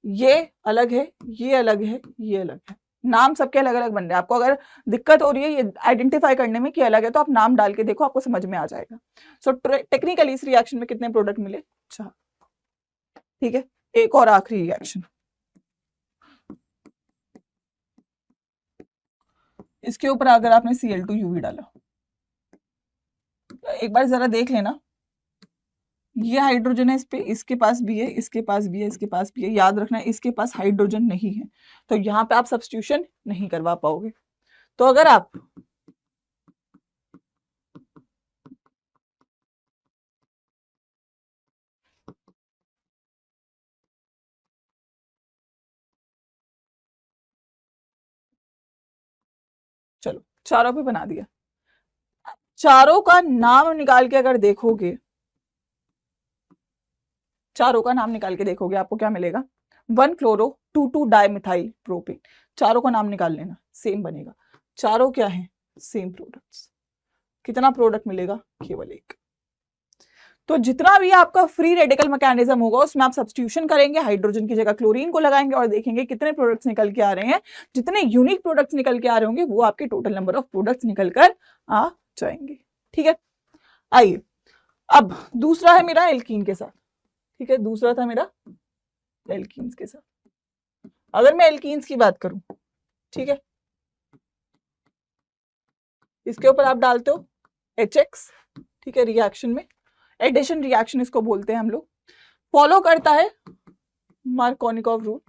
ये अलग है, ये अलग है, ये अलग है, नाम सबके अलग अलग बन रहे हैं। आपको अगर दिक्कत हो रही है ये आइडेंटिफाई करने में कि अलग है, तो आप नाम डाल के देखो, आपको समझ में आ जाएगा। सो टेक्निकली इस रिएक्शन में कितने प्रोडक्ट मिले, 4, ठीक है। एक और आखिरी रिएक्शन, इसके ऊपर अगर आपने Cl2 यूवी डाला, एक बार जरा देख लेना, ये हाइड्रोजन है इस पे, इसके पास भी है, इसके पास भी है, इसके पास भी है, याद रखना इसके पास हाइड्रोजन नहीं है, तो यहाँ पे आप सब्स्टिट्यूशन नहीं करवा पाओगे। तो अगर आप चलो चारों पे बना दिया, चारों का नाम निकाल के अगर देखोगे, चारों का नाम निकाल के देखोगे आपको क्या मिलेगा, 1 क्लोरो 2 डाई मिथाइल प्रोपेन, चारों का नाम निकाल लेना, सेम बनेगा, चारों क्या है सेम प्रोडक्ट्स, कितना प्रोडक्ट मिलेगा, केवल एक। तो जितना भी आपका फ्री रेडिकल मैकेनिज्म होगा उसमें आप सब्स्टिट्यूशन करेंगे, हाइड्रोजन की जगह क्लोरीन को लगाएंगे और देखेंगे कितने प्रोडक्ट्स निकल के आ रहे हैं। जितने यूनिक प्रोडक्ट्स निकल के आ रहे होंगे वो आपके टोटल नंबर ऑफ प्रोडक्ट्स निकल कर आ जाएंगे। ठीक है, आइए अब दूसरा है मेरा एल्कीन के साथ। ठीक है, दूसरा था मेरा एल्कीन्स के साथ। अगर मैं एल्कीन्स की बात करूं, ठीक है, इसके ऊपर आप डालते हो HX, ठीक है, रिएक्शन में एडिशन रिएक्शन इसको बोलते हैं हम लोग। फॉलो करता है मार्कोनिकॉव रूल,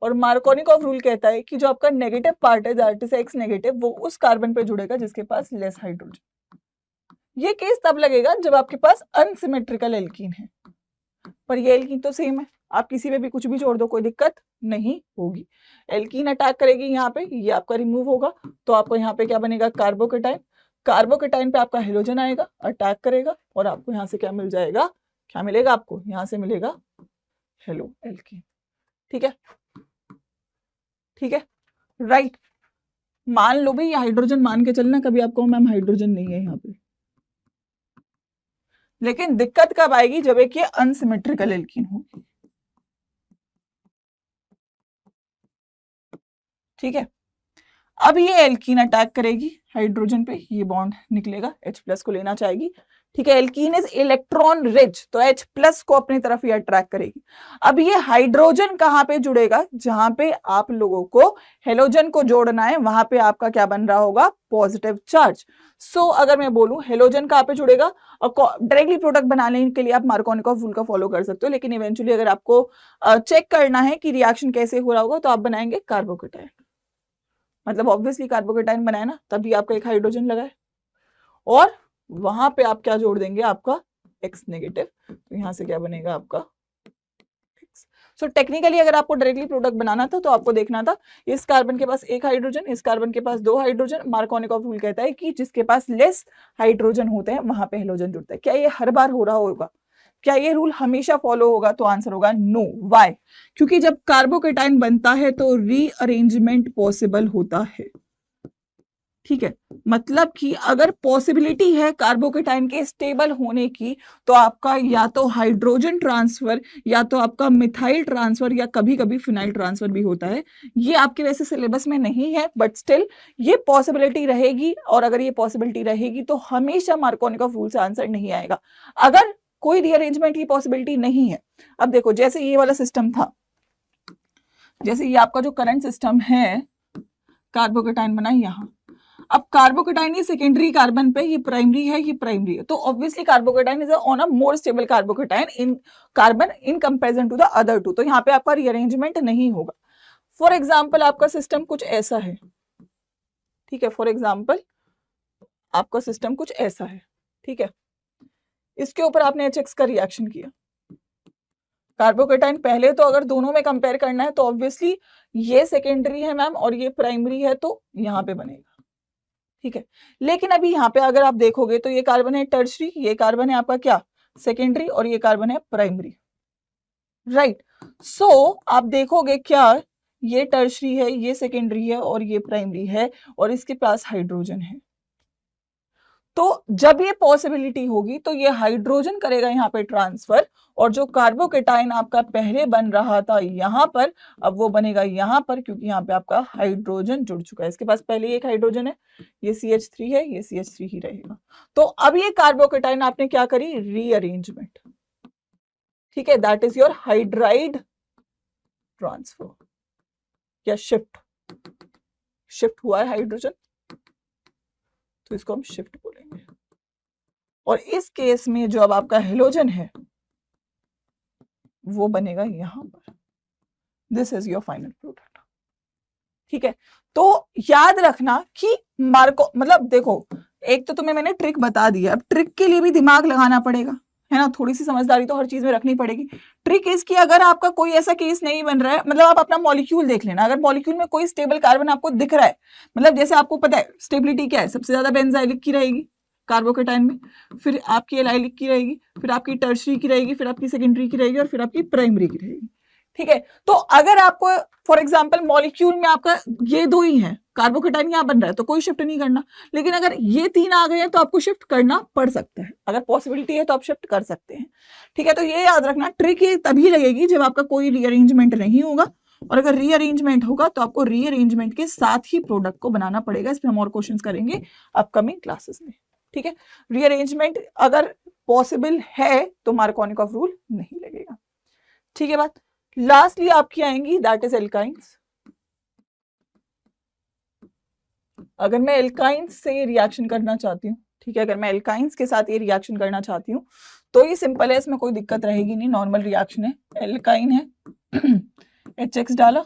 और मार्कोनिकॉव रूल कहता है कि जो आपका नेगेटिव पार्ट है दैट इज X नेगेटिव, वो उस कार्बन पे जुड़ेगा जिसके पास लेस हाइड्रोजन। ये केस तब लगेगा जब आपके पास अनसिमेट्रिकल एल्कीन है, पर ये एल्कीन तो सेम है, आप किसी पे भी कुछ भी जोड़ दो कोई दिक्कत नहीं होगी। एल्कीन अटैक करेगी यहाँ पे, ये आपका रिमूव होगा तो आपको यहाँ पे क्या बनेगा, कार्बोकेटाइन। कार्बोकेटाइन पे आपका हेलोजन आएगा, अटैक करेगा और आपको यहाँ से क्या मिल जाएगा, क्या मिलेगा आपको, यहाँ से मिलेगा हेलो एल्कीन। ठीक है, ठीक है, राइट। मान लो भाई हाइड्रोजन मान के चलना, कभी आपको मैम हाइड्रोजन नहीं है यहाँ पे, लेकिन दिक्कत कब आएगी, जब एक ये अनसिमेट्रिकल एल्कीन होगी। ठीक है, अब ये एल्कीन अटैक करेगी हाइड्रोजन पे, ये बॉन्ड निकलेगा, H+ को लेना चाहेगी। ठीक है, एल्कीन इज इलेक्ट्रॉन रिच, तो H+ को अपनी तरफ ये अट्रैक्ट करेगी। अब ये हाइड्रोजन कहाँ पे जुड़ेगा, जहां पे आप लोगों को हेलोजन को जोड़ना है वहां पे आपका क्या बन रहा होगा, पॉजिटिव चार्ज। सो अगर मैं बोलूं हेलोजन कहाँ पे जुड़ेगा, डायरेक्टली प्रोडक्ट बनाने के लिए आप मार्कोनिकॉव रूल का फॉलो कर सकते हो, लेकिन इवेंचुअली अगर आपको चेक करना है कि रिएक्शन कैसे हो रहा होगा तो आप बनाएंगे कार्बोकेटाइन। मतलब ऑब्वियसली कार्बोकेटाइन बनाए ना, तभी आपका एक हाइड्रोजन लगा है और वहां पे आप क्या जोड़ देंगे, आपका X नेगेटिव, तो यहां से क्या बनेगा आपका X। सो टेक्निकली अगर आपको डायरेक्टली प्रोडक्ट बनाना था तो आपको देखना था इस कार्बन के पास एक हाइड्रोजन, इस कार्बन के पास 2 हाइड्रोजन। मार्कोनिकॉव रूल कहता है कि जिसके पास लेस हाइड्रोजन होते हैं वहां पे हेलोजन जुड़ता है। क्या ये हर बार हो रहा होगा, क्या ये रूल हमेशा फॉलो होगा, तो आंसर होगा नो। व्हाई, क्योंकि जब कार्बोकेटाइन बनता है तो रीअरेंजमेंट पॉसिबल होता है। ठीक है, मतलब कि अगर पॉसिबिलिटी है कार्बोकेटाइन के स्टेबल होने की तो आपका या तो हाइड्रोजन ट्रांसफर या तो आपका मिथाइल ट्रांसफर या कभी कभी फिनाइल ट्रांसफर भी होता है। ये आपके वैसे सिलेबस में नहीं है बट स्टिल ये पॉसिबिलिटी रहेगी, और अगर ये पॉसिबिलिटी रहेगी तो हमेशा मार्कोनिकॉव रूल से आंसर नहीं आएगा अगर कोई रीअरेंजमेंट की पॉसिबिलिटी नहीं है। अब देखो जैसे ये वाला सिस्टम था, जैसे ये आपका जो करंट सिस्टम है, कार्बोकेटाइन बना यहाँ, अब कार्बोकेटाइन ये सेकेंडरी कार्बन पे, ये प्राइमरी है, ये प्राइमरी है, तो obviously carbocation is on a more stable carbocation in carbon in comparison to the other two, तो यहाँ पे आपका रीअरेंजमेंट नहीं होगा। फॉर एग्जाम्पल आपका सिस्टम कुछ ऐसा है, ठीक है, फॉर एग्जाम्पल आपका सिस्टम कुछ ऐसा है, ठीक है, इसके ऊपर आपने HX का रिएक्शन किया, कार्बोकेटाइन पहले तो अगर दोनों में कंपेयर करना है तो ऑब्वियसली ये सेकेंडरी है मैम और ये प्राइमरी है तो यहाँ पे बनेगा। ठीक है, लेकिन अभी यहाँ पे अगर आप देखोगे तो ये कार्बन है टर्शरी, ये कार्बन है आपका क्या सेकेंडरी, और ये कार्बन है प्राइमरी, राइट। सो आप देखोगे क्या, ये टर्शरी है, ये सेकेंडरी है और ये प्राइमरी है और इसके पास हाइड्रोजन है। तो जब ये पॉसिबिलिटी होगी तो ये हाइड्रोजन करेगा यहाँ पे ट्रांसफर, और जो कार्बोकेटाइन आपका पहले बन रहा था यहाँ पर, अब वो बनेगा यहाँ पर, क्योंकि यहाँ पे आपका हाइड्रोजन जुड़ चुका है। इसके पास पहले एक हाइड्रोजन है, ये CH3 है, ये CH3 ही रहेगा। तो अब ये कार्बोकेटाइन आपने क्या करी, रीअरेंजमेंट। ठीक है, that is your hydride transfer या शिफ्ट, शिफ्ट हुआ है हाइड्रोजन तो इसको हम शिफ्ट बोलेंगे। और इस केस में जो अब आपका हेलोजन है वो बनेगा यहां पर, this is your final product. ठीक है, तो याद रखना कि मार्को मतलब देखो, एक तो तुम्हें मैंने ट्रिक बता दी है, अब ट्रिक के लिए भी दिमाग लगाना पड़ेगा, है ना, थोड़ी सी समझदारी तो हर चीज में रखनी पड़ेगी। ट्रिक इसकी, अगर आपका कोई ऐसा केस नहीं बन रहा है, मतलब आप अपना मॉलिक्यूल देख लेना, अगर मॉलिक्यूल में कोई स्टेबल कार्बन आपको दिख रहा है, मतलब जैसे आपको पता है स्टेबिलिटी क्या है, सबसे ज्यादा बेंजाइलिक की रहेगी कार्बोकेटाइन में, फिर आपकी एलाइलिक की रहेगी, फिर आपकी टर्शरी की रहेगी, फिर आपकी सेकेंडरी की रहेगी और फिर आपकी प्राइमरी की रहेगी। ठीक है, तो अगर आपको फॉर एग्जाम्पल मॉलिक्यूल में आपका ये दो ही है, कार्बोकेटाइन यहाँ बन रहा है तो कोई शिफ्ट नहीं करना, लेकिन अगर ये 3 आ गए हैं तो आपको शिफ्ट करना पड़ सकता है, अगर पॉसिबिलिटी है तो आप शिफ्ट कर सकते हैं, ठीक है। तो ये याद रखना, ट्रिक ये तभी लगेगी जब आपका कोई रीअरेंजमेंट नहीं होगा, और अगर रीअरेंजमेंट होगा तो आपको रीअरेंजमेंट के साथ ही प्रोडक्ट को बनाना पड़ेगा। इस पे हम और क्वेश्चंस करेंगे अपकमिंग क्लासेस में, ठीक है। रीअरेंजमेंट अगर पॉसिबल है तो मार्कोनिकॉफ रूल नहीं लगेगा, ठीक है बात। लास्टली आपकी आएंगी दैट इज एल्काइंस। अगर मैं एल्काइंस से ये रिएक्शन करना चाहती हूँ, ठीक है, अगर मैं एल्काइंस के साथ ये रिएक्शन करना चाहती हूँ तो ये सिंपल है, इसमें कोई दिक्कत रहेगी नहीं, नॉर्मल रिएक्शन है। एल्काइन है, HX डाला,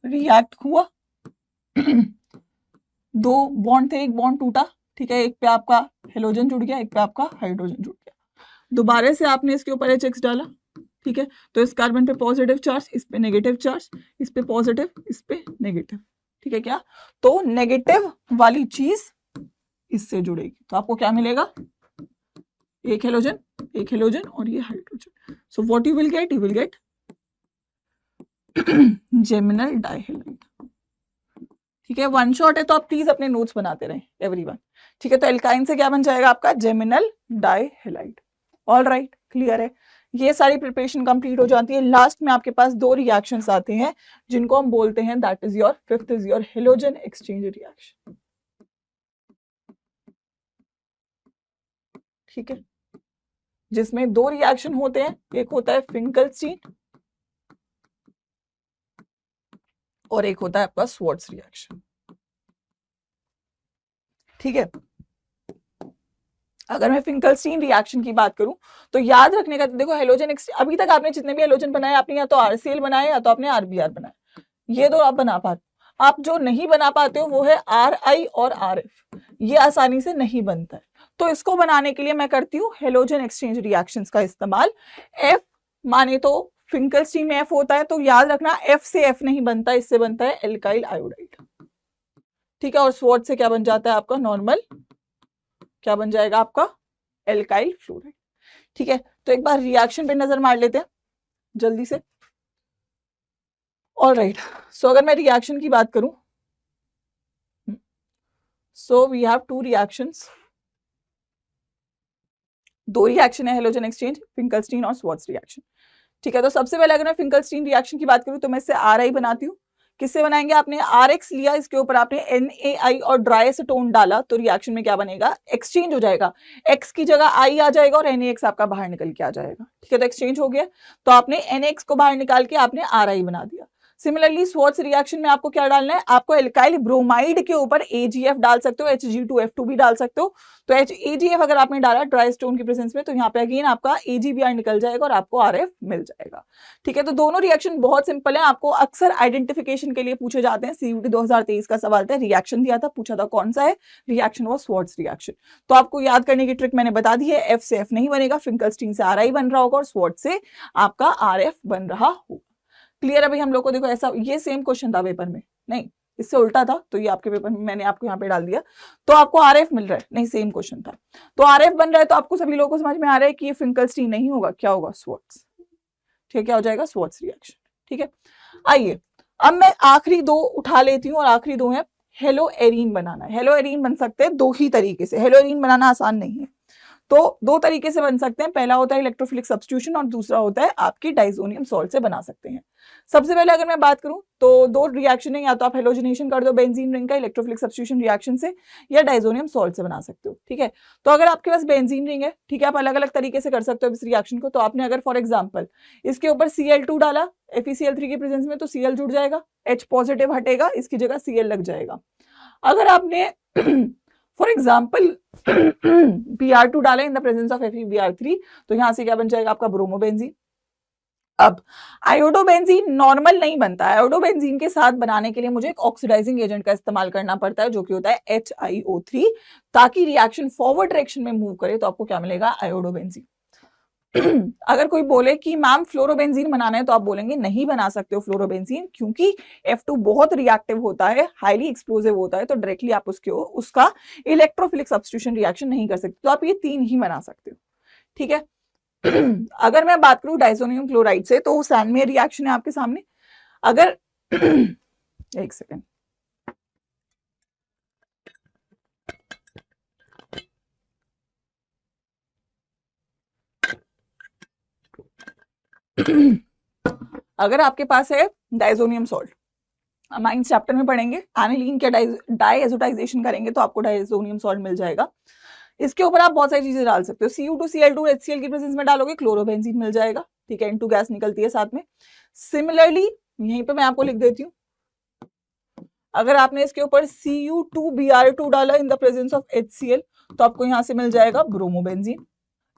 रिएक्ट हुआ, 2 बॉन्ड थे, एक बॉन्ड टूटा, ठीक है, एक पे आपका हेलोजन जुड़ गया, एक पे आपका हाइड्रोजन जुड़ गया, दोबारा से आपने इसके ऊपर HX डाला, ठीक है, तो इस कार्बन पे पॉजिटिव चार्ज, इस पे नेगेटिव चार्ज, इस पे पॉजिटिव, इस पे नेगेटिव, ठीक है क्या, तो नेगेटिव वाली चीज इससे जुड़ेगी, तो आपको क्या मिलेगा, एक हेलोजन और ये hydrogen. So what you will get geminal dihalide, ठीक है। वन शॉट है तो आप प्लीज अपने नोट्स बनाते रहें एवरीवन, ठीक है। तो एल्काइन से क्या बन जाएगा आपका geminal dihalide. All right, clear है, ये सारी प्रिपरेशन कंप्लीट हो जाती है। लास्ट में आपके पास 2 रिएक्शंस आते हैं जिनको हम बोलते हैं that is your fifth is your halogen exchange reaction, ठीक है, जिसमें 2 रिएक्शन होते हैं, एक होता है फिंकलस्टीन और एक होता है आपका स्वार्ट्ज रिएक्शन, ठीक है। अगर मैं फिंकलस्टीन रिएक्शन की बात करूं तो याद रखने का, देखो हेलोजन अभी तक आपने जितने भी हेलोजन बनाए आपने या तो RCl बनाए या तो आपने RBr बनाए, ये 2 आप बना पाते, आप जो नहीं बना पाते हो वो है RI और RF, ये आसानी से नहीं बनता है, तो इसको बनाने के लिए मैं करती हूँ हेलोजन एक्सचेंज रिएक्शंस का इस्तेमाल। F माने तो फिंकलस्टीन में F होता है, तो याद रखना F से F नहीं बनता, इससे बनता है एल्काइल आयोडाइड, ठीक है, और स्वार्ट्ज से क्या बन जाता है आपका नॉर्मल, क्या बन जाएगा आपका एल्काइल फ्लोराइड, ठीक है। तो एक बार रिएक्शन पे नजर मार लेते हैं जल्दी से। ऑल राइट, सो अगर मैं रिएक्शन की बात करूं, so we have 2 reactions, 2 reaction है हेलोजन एक्सचेंज, फिंकलस्टीन और स्वार्ट्ज रिएक्शन, ठीक है। तो सबसे पहले अगर मैं फिंकलस्टीन रिएक्शन की बात करूं तो मैं इससे RI बनाती हूँ, किससे बनाएंगे, आपने RX लिया, इसके ऊपर आपने NaI और ड्राई एसीटोन डाला, तो रिएक्शन में क्या बनेगा, एक्सचेंज हो जाएगा, X की जगह I आ जाएगा और NaX आपका बाहर निकल के आ जाएगा, ठीक है, तो एक्सचेंज हो गया, तो आपने NaX को बाहर निकाल के आपने RI बना दिया। सिमिलरली स्वार्ट्ज रिएक्शन में आपको क्या डालना है, आपको एल्काइल ब्रोमाइड के ऊपर AgF डाल सकते हो, Hg2F2 भी डाल सकते हो, तो AgF अगर आपने डाला ड्राई स्टोन की प्रेजेंस में तो यहाँ पे अगेन आपका AgBr निकल जाएगा और आपको RF मिल जाएगा, ठीक है। तो दोनों रिएक्शन बहुत सिंपल है, आपको अक्सर आइडेंटिफिकेशन के लिए पूछे जाते हैं, CUT 2023 का सवाल था, रिएक्शन दिया था, पूछा था कौन सा है, रिएक्शन वो स्वार्ट्ज रिएक्शन, तो आपको याद करने की ट्रिक मैंने बता दी है, F से F नहीं बनेगा, फिंकलस्टीन से RI बन रहा होगा और स्वार्ट्ज से आपका RF बन रहा होगा, क्लियर है भाई हम लोग को। देखो ऐसा, ये सेम क्वेश्चन था पेपर में, नहीं इससे उल्टा था, तो ये आपके पेपर में मैंने आपको यहाँ पे डाल दिया, तो आपको RF मिल रहा है, नहीं सेम क्वेश्चन था, तो RF बन रहा है, तो आपको सभी लोगों को समझ में आ रहा है कि ये फिंकलस्टीन नहीं होगा, क्या होगा, स्वार्ट्ज, ठीक है, क्या हो जाएगा, स्वार्ट्ज रिएक्शन, ठीक है। आइए अब मैं आखिरी 2 उठा लेती हूँ, और आखिरी 2 है हेलोएरीन बनाना है। हेलोएरीन बन सकते हैं 2 ही तरीके से, हेलोएरीन बनाना आसान नहीं है, तो 2 तरीके से बन सकते हैं, पहला होता है इलेक्ट्रोफिलिक सब्स्टिट्यूशन और दूसरा होता है आपकी डाइजोनियम सॉल्ट से बना सकते हैं। सबसे पहले अगर मैं बात करूं तो 2 रिएक्शन है, या तो आप हेलोजनेशन कर दो बेंजीन रिंग का इलेक्ट्रोफिलिक सब्स्टिट्यूशन रिएक्शन से, या डाइजोनियम सॉल्ट से बना सकते हो, ठीक है। तो अगर आपके पास बेंजीन रिंग है, ठीक है, आप अलग अलग तरीके से कर सकते हो इस रिएक्शन को, तो आपने अगर फॉर एग्जाम्पल इसके ऊपर Cl2 डाला FeCl3 की प्रेजेंस में, तो Cl जुड़ जाएगा, H पॉजिटिव हटेगा, इसकी जगह Cl लग जाएगा। अगर आपने फॉर एग्जाम्पल Br2 डाला in the presence of FeBr3, तो यहां से क्या बन जाएगा आपका ब्रोमोबेंजीन। अब आयोडोबेंजीन नॉर्मल नहीं बनता, आयोडोबेंजीन के साथ बनाने के लिए मुझे एक ऑक्सीडाइजिंग एजेंट का इस्तेमाल करना पड़ता है, जो कि होता है HiO3, ताकि रिएक्शन फॉरवर्ड डायरेक्शन में मूव करे, तो आपको क्या मिलेगा, आयोडोबेंजीन। अगर कोई बोले कि मैम फ्लोरोबेंजीन बनाना है, तो आप बोलेंगे नहीं बना सकते हो फ्लोरोबेंजीन, क्योंकि F2 बहुत रिएक्टिव होता है, हाईली एक्सप्लोसिव होता है, तो डायरेक्टली आप उसका इलेक्ट्रोफिलिक सब्स्टिट्यूशन रिएक्शन नहीं कर सकते, तो आप ये 3 ही बना सकते हो, ठीक है। अगर मैं बात करूं डाइसोनियम क्लोराइड से, तो सैनमेयर रिएक्शन है आपके सामने, अगर एक सेकेंड, अगर आपके पास है डाइजोनियम सॉल्ट, अमाइंस चैप्टर में पढ़ेंगे, एनिलीन के डाइएजोटाइजेशन करेंगे तो आपको डाइजोनियम सॉल्ट मिल जाएगा। इसके ऊपर आप बहुत सारी चीजें डाल सकते हो, Cu2Cl2 HCl की प्रेजेंस में डालोगे क्लोरोबेंजीन मिल जाएगा, ठीक है, N2 गैस निकलती है साथ में। सिमिलरली यहीं पे मैं आपको लिख देती हूँ, अगर आपने इसके ऊपर Cu2Br2 डाला in the presence of HCl तो आपको यहां से मिल जाएगा ब्रोमोबेंजीन।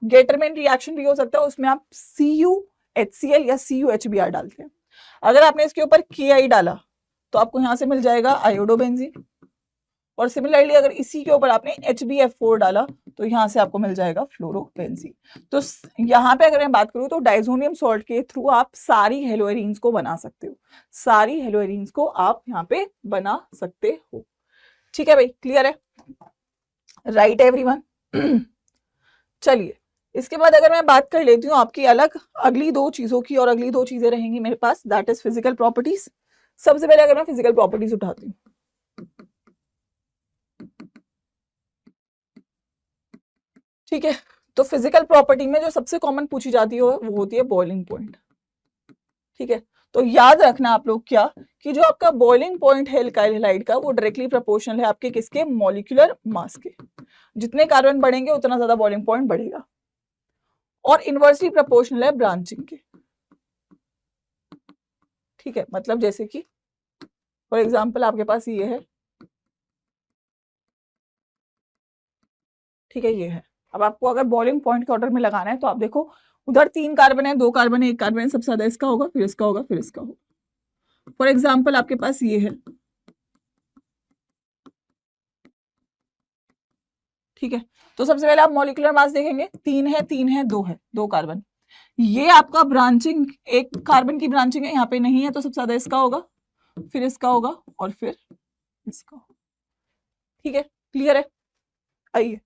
गेटरमैन रिएक्शन भी हो सकता है, उसमें आप CuHCl या CuHBr डालते हैं। अगर आपने इसके ऊपर Ki डाला तो आपको यहां से मिल जाएगा आयोडोबेंजीन, और सिमिलरली अगर इसी के ऊपर आपने HbF4 डाला तो यहां से आपको मिल जाएगा फ्लोरोबेंजीन। तो यहाँ पे अगर मैं बात करूँ तो डाइजोनियम सॉल्ट के थ्रू आप सारी हेलोएरीन्स को बना सकते हो, सारी हेलोएरीन्स को आप यहाँ पे बना सकते हो। ठीक है भाई, क्लियर है? Right everyone. चलिए, इसके बाद अगर मैं बात कर लेती हूँ आपकी अलग अगली दो चीजों की, और अगली दो चीजें रहेंगी मेरे पास, दैट इज फिजिकल प्रॉपर्टीज। सबसे पहले अगर मैं फिजिकल प्रॉपर्टीज उठाती हूँ, ठीक है, तो फिजिकल प्रॉपर्टी में जो सबसे कॉमन पूछी जाती है वो होती है बॉइलिंग पॉइंट। ठीक है, तो याद रखना आप लोग क्या कि जो आपका बॉइलिंग पॉइंट है एल्काइल हैलाइड का वो डायरेक्टली प्रोपोर्शनल है आपके किसके, मॉलिक्यूलर मास के। जितने कार्बन बढ़ेंगे उतना ज्यादा बॉइलिंग पॉइंट बढ़ेगा, और इनवर्सली प्रोपोर्शनल है ब्रांचिंग के। ठीक है, मतलब जैसे कि फॉर एग्जांपल आपके पास ये है, ठीक है, ये है। अब आपको अगर बॉइलिंग पॉइंट के ऑर्डर में लगाना है तो आप देखो, उधर 3 कार्बन है, 2 कार्बन है, 1 कार्बन है, सबसे ज्यादा इसका होगा, फिर इसका होगा, फिर इसका होगा। फॉर एग्जाम्पल आपके पास ये है, ठीक है, तो सबसे पहले आप मॉलिक्यूलर मास देखेंगे, 3 है, 3 है, 2 है, 2 कार्बन। ये आपका ब्रांचिंग, 1 कार्बन की ब्रांचिंग है, यहाँ पे नहीं है, तो सबसे ज्यादा इसका होगा, फिर इसका होगा, और फिर इसका होगा। ठीक है, क्लियर है? आइए,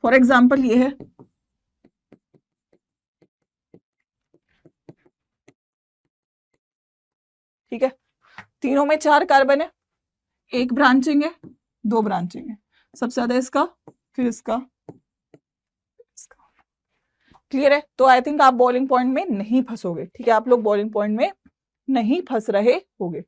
फॉर एग्जाम्पल ये है, ठीक है, तीनों में 4 कार्बन है, 1 ब्रांचिंग है, 2 ब्रांचिंग है, सबसे ज्यादा इसका, फिर इसका, इसका। क्लियर है? तो आई थिंक आप बॉइलिंग पॉइंट में नहीं फंसोगे। ठीक है, आप लोग बॉइलिंग पॉइंट में नहीं फंस रहे होगे।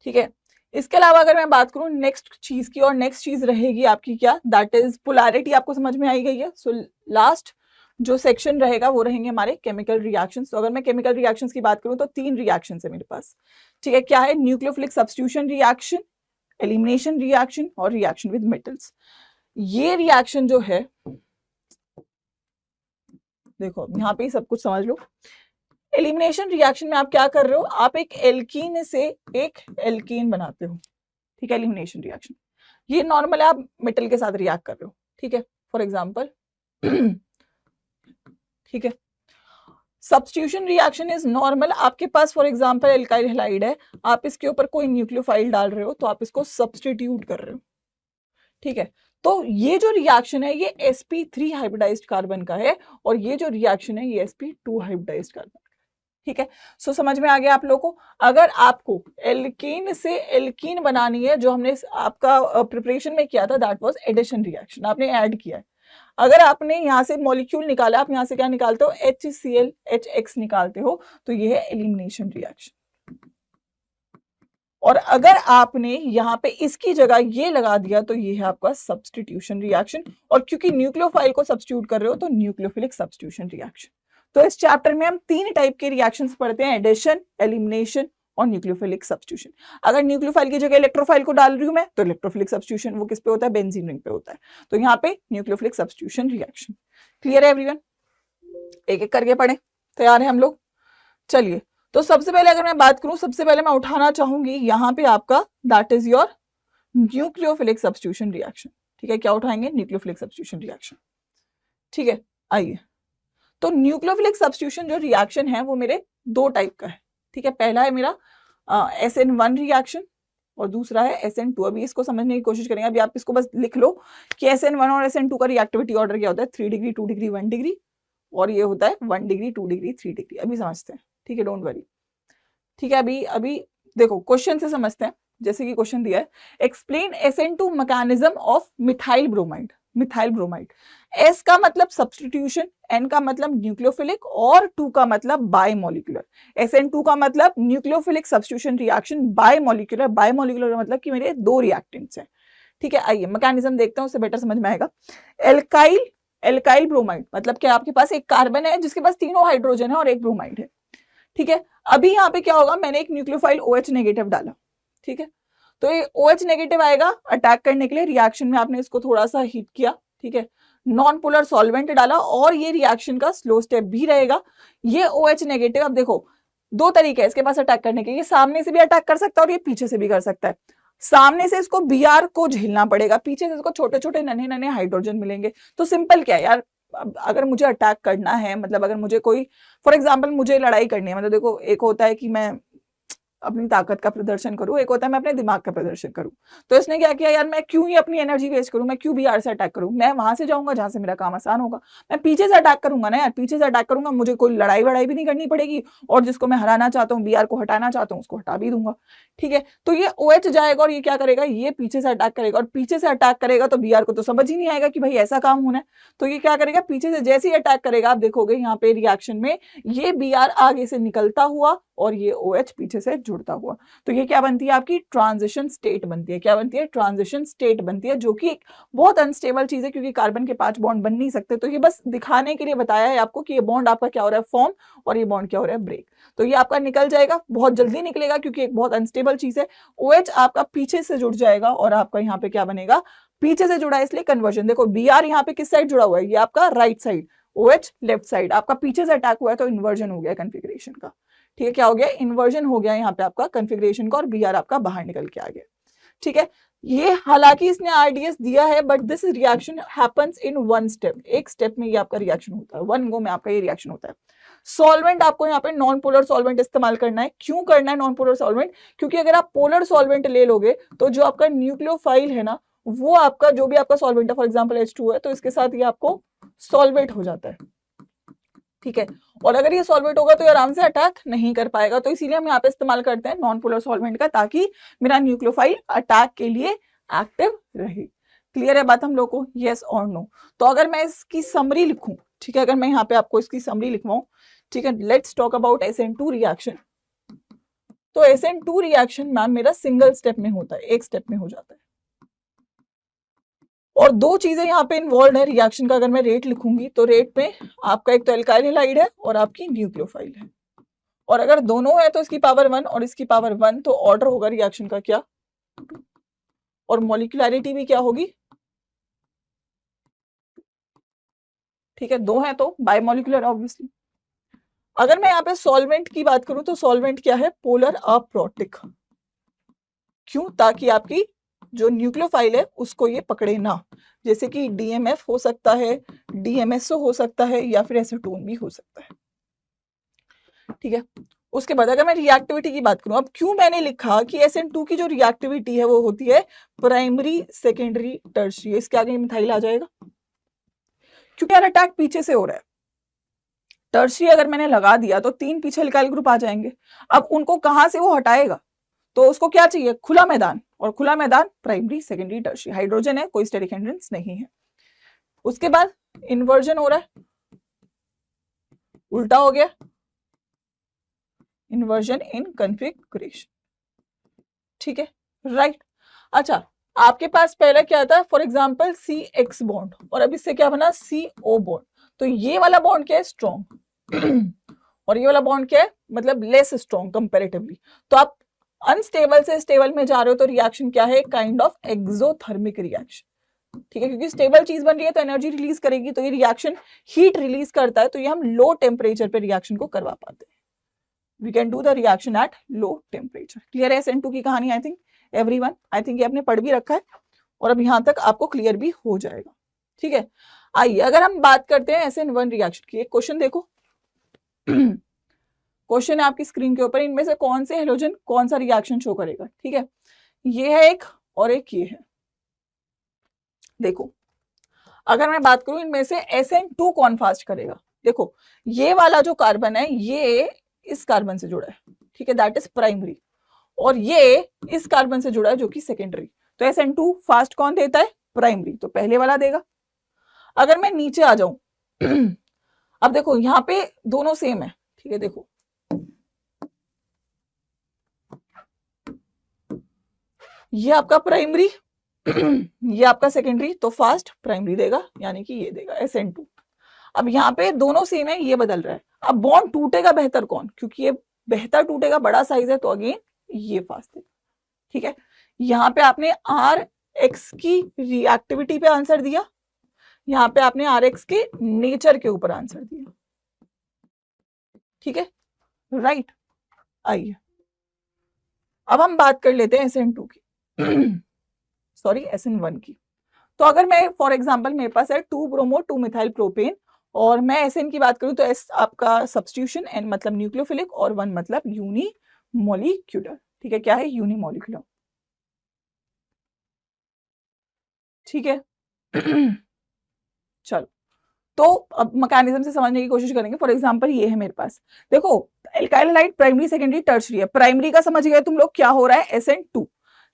ठीक है, इसके अलावा अगर मैं बात करूं नेक्स्ट चीज की, और नेक्स्ट चीज रहेगी आपकी क्या, दैट इज पोलैरिटी। आपको समझ में आई गई है? सो लास्ट जो सेक्शन रहेगा वो रहेंगे हमारे केमिकल रिएक्शंस। तो अगर मैं केमिकल रिएक्शंस की बात करूं तो 3 रिएक्शंस है मेरे पास। ठीक है, क्या है? Nucleophilic substitution reaction, elimination reaction, और रिएक्शन विद मेटल्स। ये रिएक्शन जो है, देखो यहाँ पे सब कुछ समझ लो। एलिमिनेशन रिएक्शन में आप क्या कर रहे हो, आप एक एल्कीन से एक एल्कीन बनाते हो। ठीक है, एलिमिनेशन रिएक्शन ये नॉर्मल है, आप मेटल के साथ रिएक्ट कर रहे हो। ठीक है, फॉर एग्जांपल ठीक है, सब्स्टिट्यूशन रिएक्शन इज नॉर्मल। आपके पास फॉर एग्जांपल एल्काइल हैलाइड है, आप इसके ऊपर कोई न्यूक्लियोफाइल डाल रहे हो तो आप इसको सब्स्टिट्यूट कर रहे हो। ठीक है, तो ये जो रिएक्शन है ये sp3 हाइब्रिडाइज्ड कार्बन का है, और ये जो रिएक्शन है ये sp2 हाइब्रिडाइज्ड कार्बन का है। ठीक है, सो समझ में आ गया आप लोगों को? अगर आपको एल्कीन से एल्कीन बनानी है, जो हमने आपका प्रिपरेशन में किया था, दैट वाज एडिशन रिएक्शन, आपने ऐड किया है। अगर आपने यहाँ से मॉलिक्यूल निकाला, आप यहाँ से क्या निकालते हो, HCl HX निकालते हो, तो ये है एलिमिनेशन रिएक्शन। और अगर आपने यहाँ पे इसकी जगह ये लगा दिया तो ये है आपका सब्स्टिट्यूशन रिएक्शन। और क्योंकि न्यूक्लियोफाइल को सब्स्टिट्यूट कर रहे हो तो न्यूक्लियोफिलिक सब्स्टिट्यूशन रिएक्शन। तो इस चैप्टर में हम 3 टाइप के रिएक्शंस पढ़ते हैं, एडिशन, एलिमिनेशन और न्यूक्लियोफिलिक सब्स्टिट्यूशन। अगर न्यूक्लियोफाइल की जगह इलेक्ट्रोफाइल को डाल रही हूं मैं तो इलेक्ट्रोफिलिक सब्स्टिट्यूशन, वो किस पे होता है, बेंजीन रिंग पे होता है। तो यहाँ पे न्यूक्लियोफिलिक सब्स्टिट्यूशन रिएक्शन। क्लियर है एवरीवन? एक एक करके पढ़े, तैयार है हम लोग? चलिए, तो सबसे पहले अगर मैं बात करूं, सबसे पहले मैं उठाना चाहूंगी यहाँ पे आपका, that is your nucleophilic substitution reaction. ठीक है, क्या उठाएंगे, न्यूक्लियोफिलिक सब्स्टिट्यूशन रिएक्शन। ठीक है, आइए, तो न्यूक्लियोफिलिक सब्स्टिट्यूशन जो रिएक्शन है वो मेरे 2 टाइप का है। ठीक है, पहला है मेरा SN1 रिएक्शन और दूसरा है SN2। अभी इसको समझने की कोशिश करेंगे। अभी आप इसको बस लिख लो कि SN1 और SN2 का रिएक्टिविटी ऑर्डर क्या होता है, 3 डिग्री, 2 डिग्री, 1 डिग्री, और ये होता है 1 डिग्री, 2 डिग्री, 3 डिग्री। अभी समझते हैं, ठीक है, डोंट वरी। ठीक है, अभी देखो क्वेश्चन से समझते हैं। जैसे कि क्वेश्चन दिया है, explain SN2 mechanism of methyl bromide. Methyl bromide. S का मतलब सब्स्टिट्यूशन, N का मतलब न्यूक्लियोफिलिक और 2 का मतलब बायमोलिकुलर। SN2 का मतलब nucleophilic substitution reaction bimolecular. Bimolecular का मतलब कि मेरे 2 रिएक्टेंट्स हैं। ठीक है, आइए मैकेनिज्म देखते हैं, उससे बेटर समझ में आएगा। एल्काइल ब्रोमाइड मतलब क्या, आपके पास एक कार्बन है जिसके पास तीनों हाइड्रोजन है और एक ब्रोमाइड है। ठीक है, अभी यहाँ पे क्या होगा, मैंने एक न्यूक्लियोफाइल OH नेगेटिव डाला। ठीक है, तो ये OH नेगेटिव आएगा अटैक करने के लिए, रिएक्शन में आपने इसको थोड़ा सा हीट किया। ठीक है, नॉन पोलर सॉल्वेंट डाला और ये रिएक्शन का स्लो स्टेप भी रहेगा। ये OH नेगेटिव, अब देखो 2 तरीके हैं इसके पास अटैक करने के, ये सामने से भी अटैक कर सकता है और ये पीछे से भी कर सकता है। सामने से इसको Br को झेलना पड़ेगा, पीछे से इसको छोटे छोटे नन्हे नन्हे हाइड्रोजन मिलेंगे। तो सिंपल क्या है यार, अगर मुझे अटैक करना है, मतलब अगर मुझे कोई, फॉर एग्जाम्पल मुझे लड़ाई करनी है, मतलब देखो एक होता है कि मैं अपनी ताकत का प्रदर्शन करूं, एक होता है मैं अपने दिमाग का प्रदर्शन करूं। तो इसने क्या किया यार, मैं क्यों ही अपनी एनर्जी वेस्ट करूं, मैं क्यों Br से अटैक करूं, मैं वहां से जाऊंगा जहां से मेरा काम आसान होगा। मैं पीछे से अटैक करूंगा ना यार, पीछे से अटैक करूंगा, मुझे कोई लड़ाई वड़ाई भी नहीं करनी पड़ेगी और जिसको मैं हराना चाहता हूँ, Br को हटाना चाहता हूँ, उसको हटा भी दूंगा। ठीक है, तो ये OH जाएगा और ये क्या करेगा, ये पीछे से अटैक करेगा, और पीछे से अटैक करेगा तो Br को तो समझ ही नहीं आएगा कि भाई ऐसा काम होना है। तो ये क्या करेगा, पीछे से जैसे ही अटैक करेगा, आप देखोगे यहाँ पे रिएक्शन में ये Br आगे से निकलता हुआ और ये OH पीछे से जुड़ता हुआ। तो ये क्या बनती है, आपकी ट्रांजिशन स्टेट बनती है। क्या बनती है, ट्रांजिशन स्टेट बनती है, जो कि एक बहुत अनस्टेबल चीज है क्योंकि कार्बन के 5 बॉन्ड बन नहीं सकते। तो ये बस दिखाने के लिए बताया है आपको कि ये बॉन्ड आपका क्या हो रहा है, फॉर्म, और ये बॉन्ड क्या हो रहा है, ब्रेक। तो ये आपका निकल जाएगा, बहुत जल्दी निकलेगा क्योंकि एक बहुत अनस्टेबल चीज है। OH आपका पीछे से जुड़ जाएगा और आपका यहाँ पे क्या बनेगा, पीछे से जुड़ा है इसलिए कन्वर्जन। देखो Br यहाँ पे किस साइड जुड़ा हुआ है, ये आपका right side, OH left side, आपका पीछे से अटैक हुआ है तो इन्वर्जन हो गया कन्फिग्रेशन का। ठीक है, क्या हो गया, इन्वर्जन हो गया यहाँ पे आपका कन्फिग्रेशन का और Br आपका बाहर निकल के आ गया। ठीक है, ये हालांकि इसने RDS दिया है but this reaction happens in 1 step, एक स्टेप में ये आपका रिएक्शन होता है, 1 गो में आपका ये रिएक्शन होता है। सॉल्वेंट आपको यहाँ पे नॉन पोलर सॉल्वेंट इस्तेमाल करना है। क्यों करना है नॉन पोलर सॉल्वेंट, क्योंकि अगर आप पोलर सॉल्वेंट ले लोगे तो जो आपका न्यूक्लियोफाइल है ना, वो आपका जो भी आपका सॉल्वेंट है, फॉर एग्जाम्पल H2 है, तो इसके साथ ये आपको सॉल्वेट हो जाता है। ठीक है, और अगर ये सॉल्वेट होगा तो ये आराम से अटैक नहीं कर पाएगा। तो इसीलिए हम यहाँ पे इस्तेमाल करते हैं नॉन पोलर सॉल्वेंट का, ताकि मेरा न्यूक्लियोफाइल अटैक के लिए एक्टिव रहे। क्लियर है बात हम लोग को, यस और नो। तो अगर मैं इसकी समरी लिखूं, ठीक है, अगर मैं यहाँ पे आपको इसकी समरी लिखवाऊं, ठीक है, let's talk about SN2 reaction. तो SN2 रिएक्शन मैम मेरा सिंगल स्टेप में होता है, एक स्टेप में हो जाता है, और 2 चीजें यहाँ पे इन्वॉल्व है रिएक्शन का। अगर मैं रेट लिखूंगी तो रेट में आपका एक तो एल्काइल हैलाइड है और आपकी न्यूक्लियोफाइल है, और अगर दोनों है तो इसकी पावर 1 और इसकी पावर 1, तो ऑर्डर होगा रिएक्शन का क्या, 2, और मॉलिक्यूलैरिटी भी क्या होगी, ठीक है, 2 है तो बायमॉलिक्यूलर ऑब्वियसली। अगर मैं यहाँ पे सॉल्वेंट की बात करूं तो सॉल्वेंट क्या है, पोलर अप्रोटिक। क्यों, ताकि आपकी जो न्यूक्लियोफाइल है उसको ये पकड़े ना, जैसे कि DMF हो सकता है, DMSO हो सकता है, या फिर एसीटोन भी हो सकता है। ठीक है, उसके बाद अगर मैं रिएक्टिविटी की बात करूं, अब क्यों मैंने लिखा कि SN2 की जो रिएक्टिविटी है वो होती है प्राइमरी, सेकेंडरी, टर्शियरी, इसके आगे मिथाइल आ जाएगा क्योंकि यार अटैक पीछे से हो रहा है। टर्शियरी अगर मैंने लगा दिया तो 3 पीछे एल्काइल ग्रुप आ जाएंगे, अब उनको कहां से वो हटाएगा, तो उसको क्या चाहिए, खुला मैदान, और खुला मैदान प्राइमरी, सेकेंडरी, टर्शियरी, हाइड्रोजन है, कोई स्टेरिक हिंड्रेंस नहीं है। उसके बाद इन्वर्जन हो रहा है, उल्टा हो गया, इन्वर्जन इन कन्फिग्रेशन। ठीक है, राइट। अच्छा, आपके पास पहले क्या था, फॉर एग्जाम्पल CX बॉन्ड, और अब इससे क्या बना, CO बॉन्ड। तो ये वाला बॉन्ड क्या है, स्ट्रॉन्ग, और ये वाला बॉन्ड क्या है, मतलब लेस स्ट्रॉन्ग कंपेरेटिवली। तो आप अनस्टेबल से स्टेबल में जा रहे हो तो रिएक्शन क्या है, काइंड ऑफ एक्सोथर्मिक रिएक्शन। ठीक है, क्योंकि स्टेबल चीज बन रही है तो एनर्जी रिलीज करेगी, तो ये रिएक्शन हीट रिलीज करता है, तो ये हम लो टेम्परेचर पे रिएक्शन को करवा पाते हैं। We can do the reaction at low temperature. Clear है SN2 की कहानी, I think everyone, I think ये आपने पढ़ भी रखा है और अब यहां तक आपको क्लियर भी हो जाएगा। ठीक है, आइए अगर हम बात करते हैं SN1 रिएक्शन की, एक क्वेश्चन देखो। क्वेश्चन है आपकी स्क्रीन के ऊपर, इनमें से कौन से हेलोजन कौन सा रिएक्शन शो करेगा। ठीक है, ये है एक और एक ये है। देखो अगर मैं बात करूं इनमें से SN2 कौन फास्ट करेगा, देखो ये वाला जो कार्बन है ये इस कार्बन से जुड़ा है, ठीक है, दैट इज प्राइमरी, और ये इस कार्बन से जुड़ा है जो कि सेकेंडरी। तो SN2 फास्ट कौन देता है, प्राइमरी, तो पहले वाला देगा। अगर मैं नीचे आ जाऊं अब देखो यहाँ पे दोनों सेम है, ठीक है, देखो ये आपका प्राइमरी ये आपका सेकेंडरी, तो फास्ट प्राइमरी देगा, यानी कि ये देगा SN2। अब यहाँ पे दोनों सेम है, ये बदल रहा है। अब बॉन्ड टूटेगा बेहतर कौन, क्योंकि ये बेहतर टूटेगा, बड़ा साइज है, तो अगेन ये फास्ट है, ठीक है। यहाँ पे आपने RX की रिएक्टिविटी पे आंसर दिया, यहाँ पे आपने RX के नेचर के ऊपर आंसर दिया, ठीक है, राइट। आइए अब हम बात कर लेते हैं SN2 की सॉरी SN1 की। तो अगर मैं फॉर एग्जांपल मेरे पास है 2 ब्रोमो 2 मिथाइल प्रोपेन, और मैं SN की बात करूं तो S आपका सब्स्टिट्यूशन, N मतलब न्यूक्लियोफिलिक और 1 मतलब यूनिमोलिक्यूलर, ठीक है, क्या है यूनिमोलिक्यूलर, ठीक है चलो, तो अब मैकेनिज्म से समझने की कोशिश करेंगे। फॉर एग्जांपल ये है मेरे पास, देखो alkyl halide primary secondary tertiary है। प्राइमरी का समझ गए तुम लोग क्या हो रहा है SN2,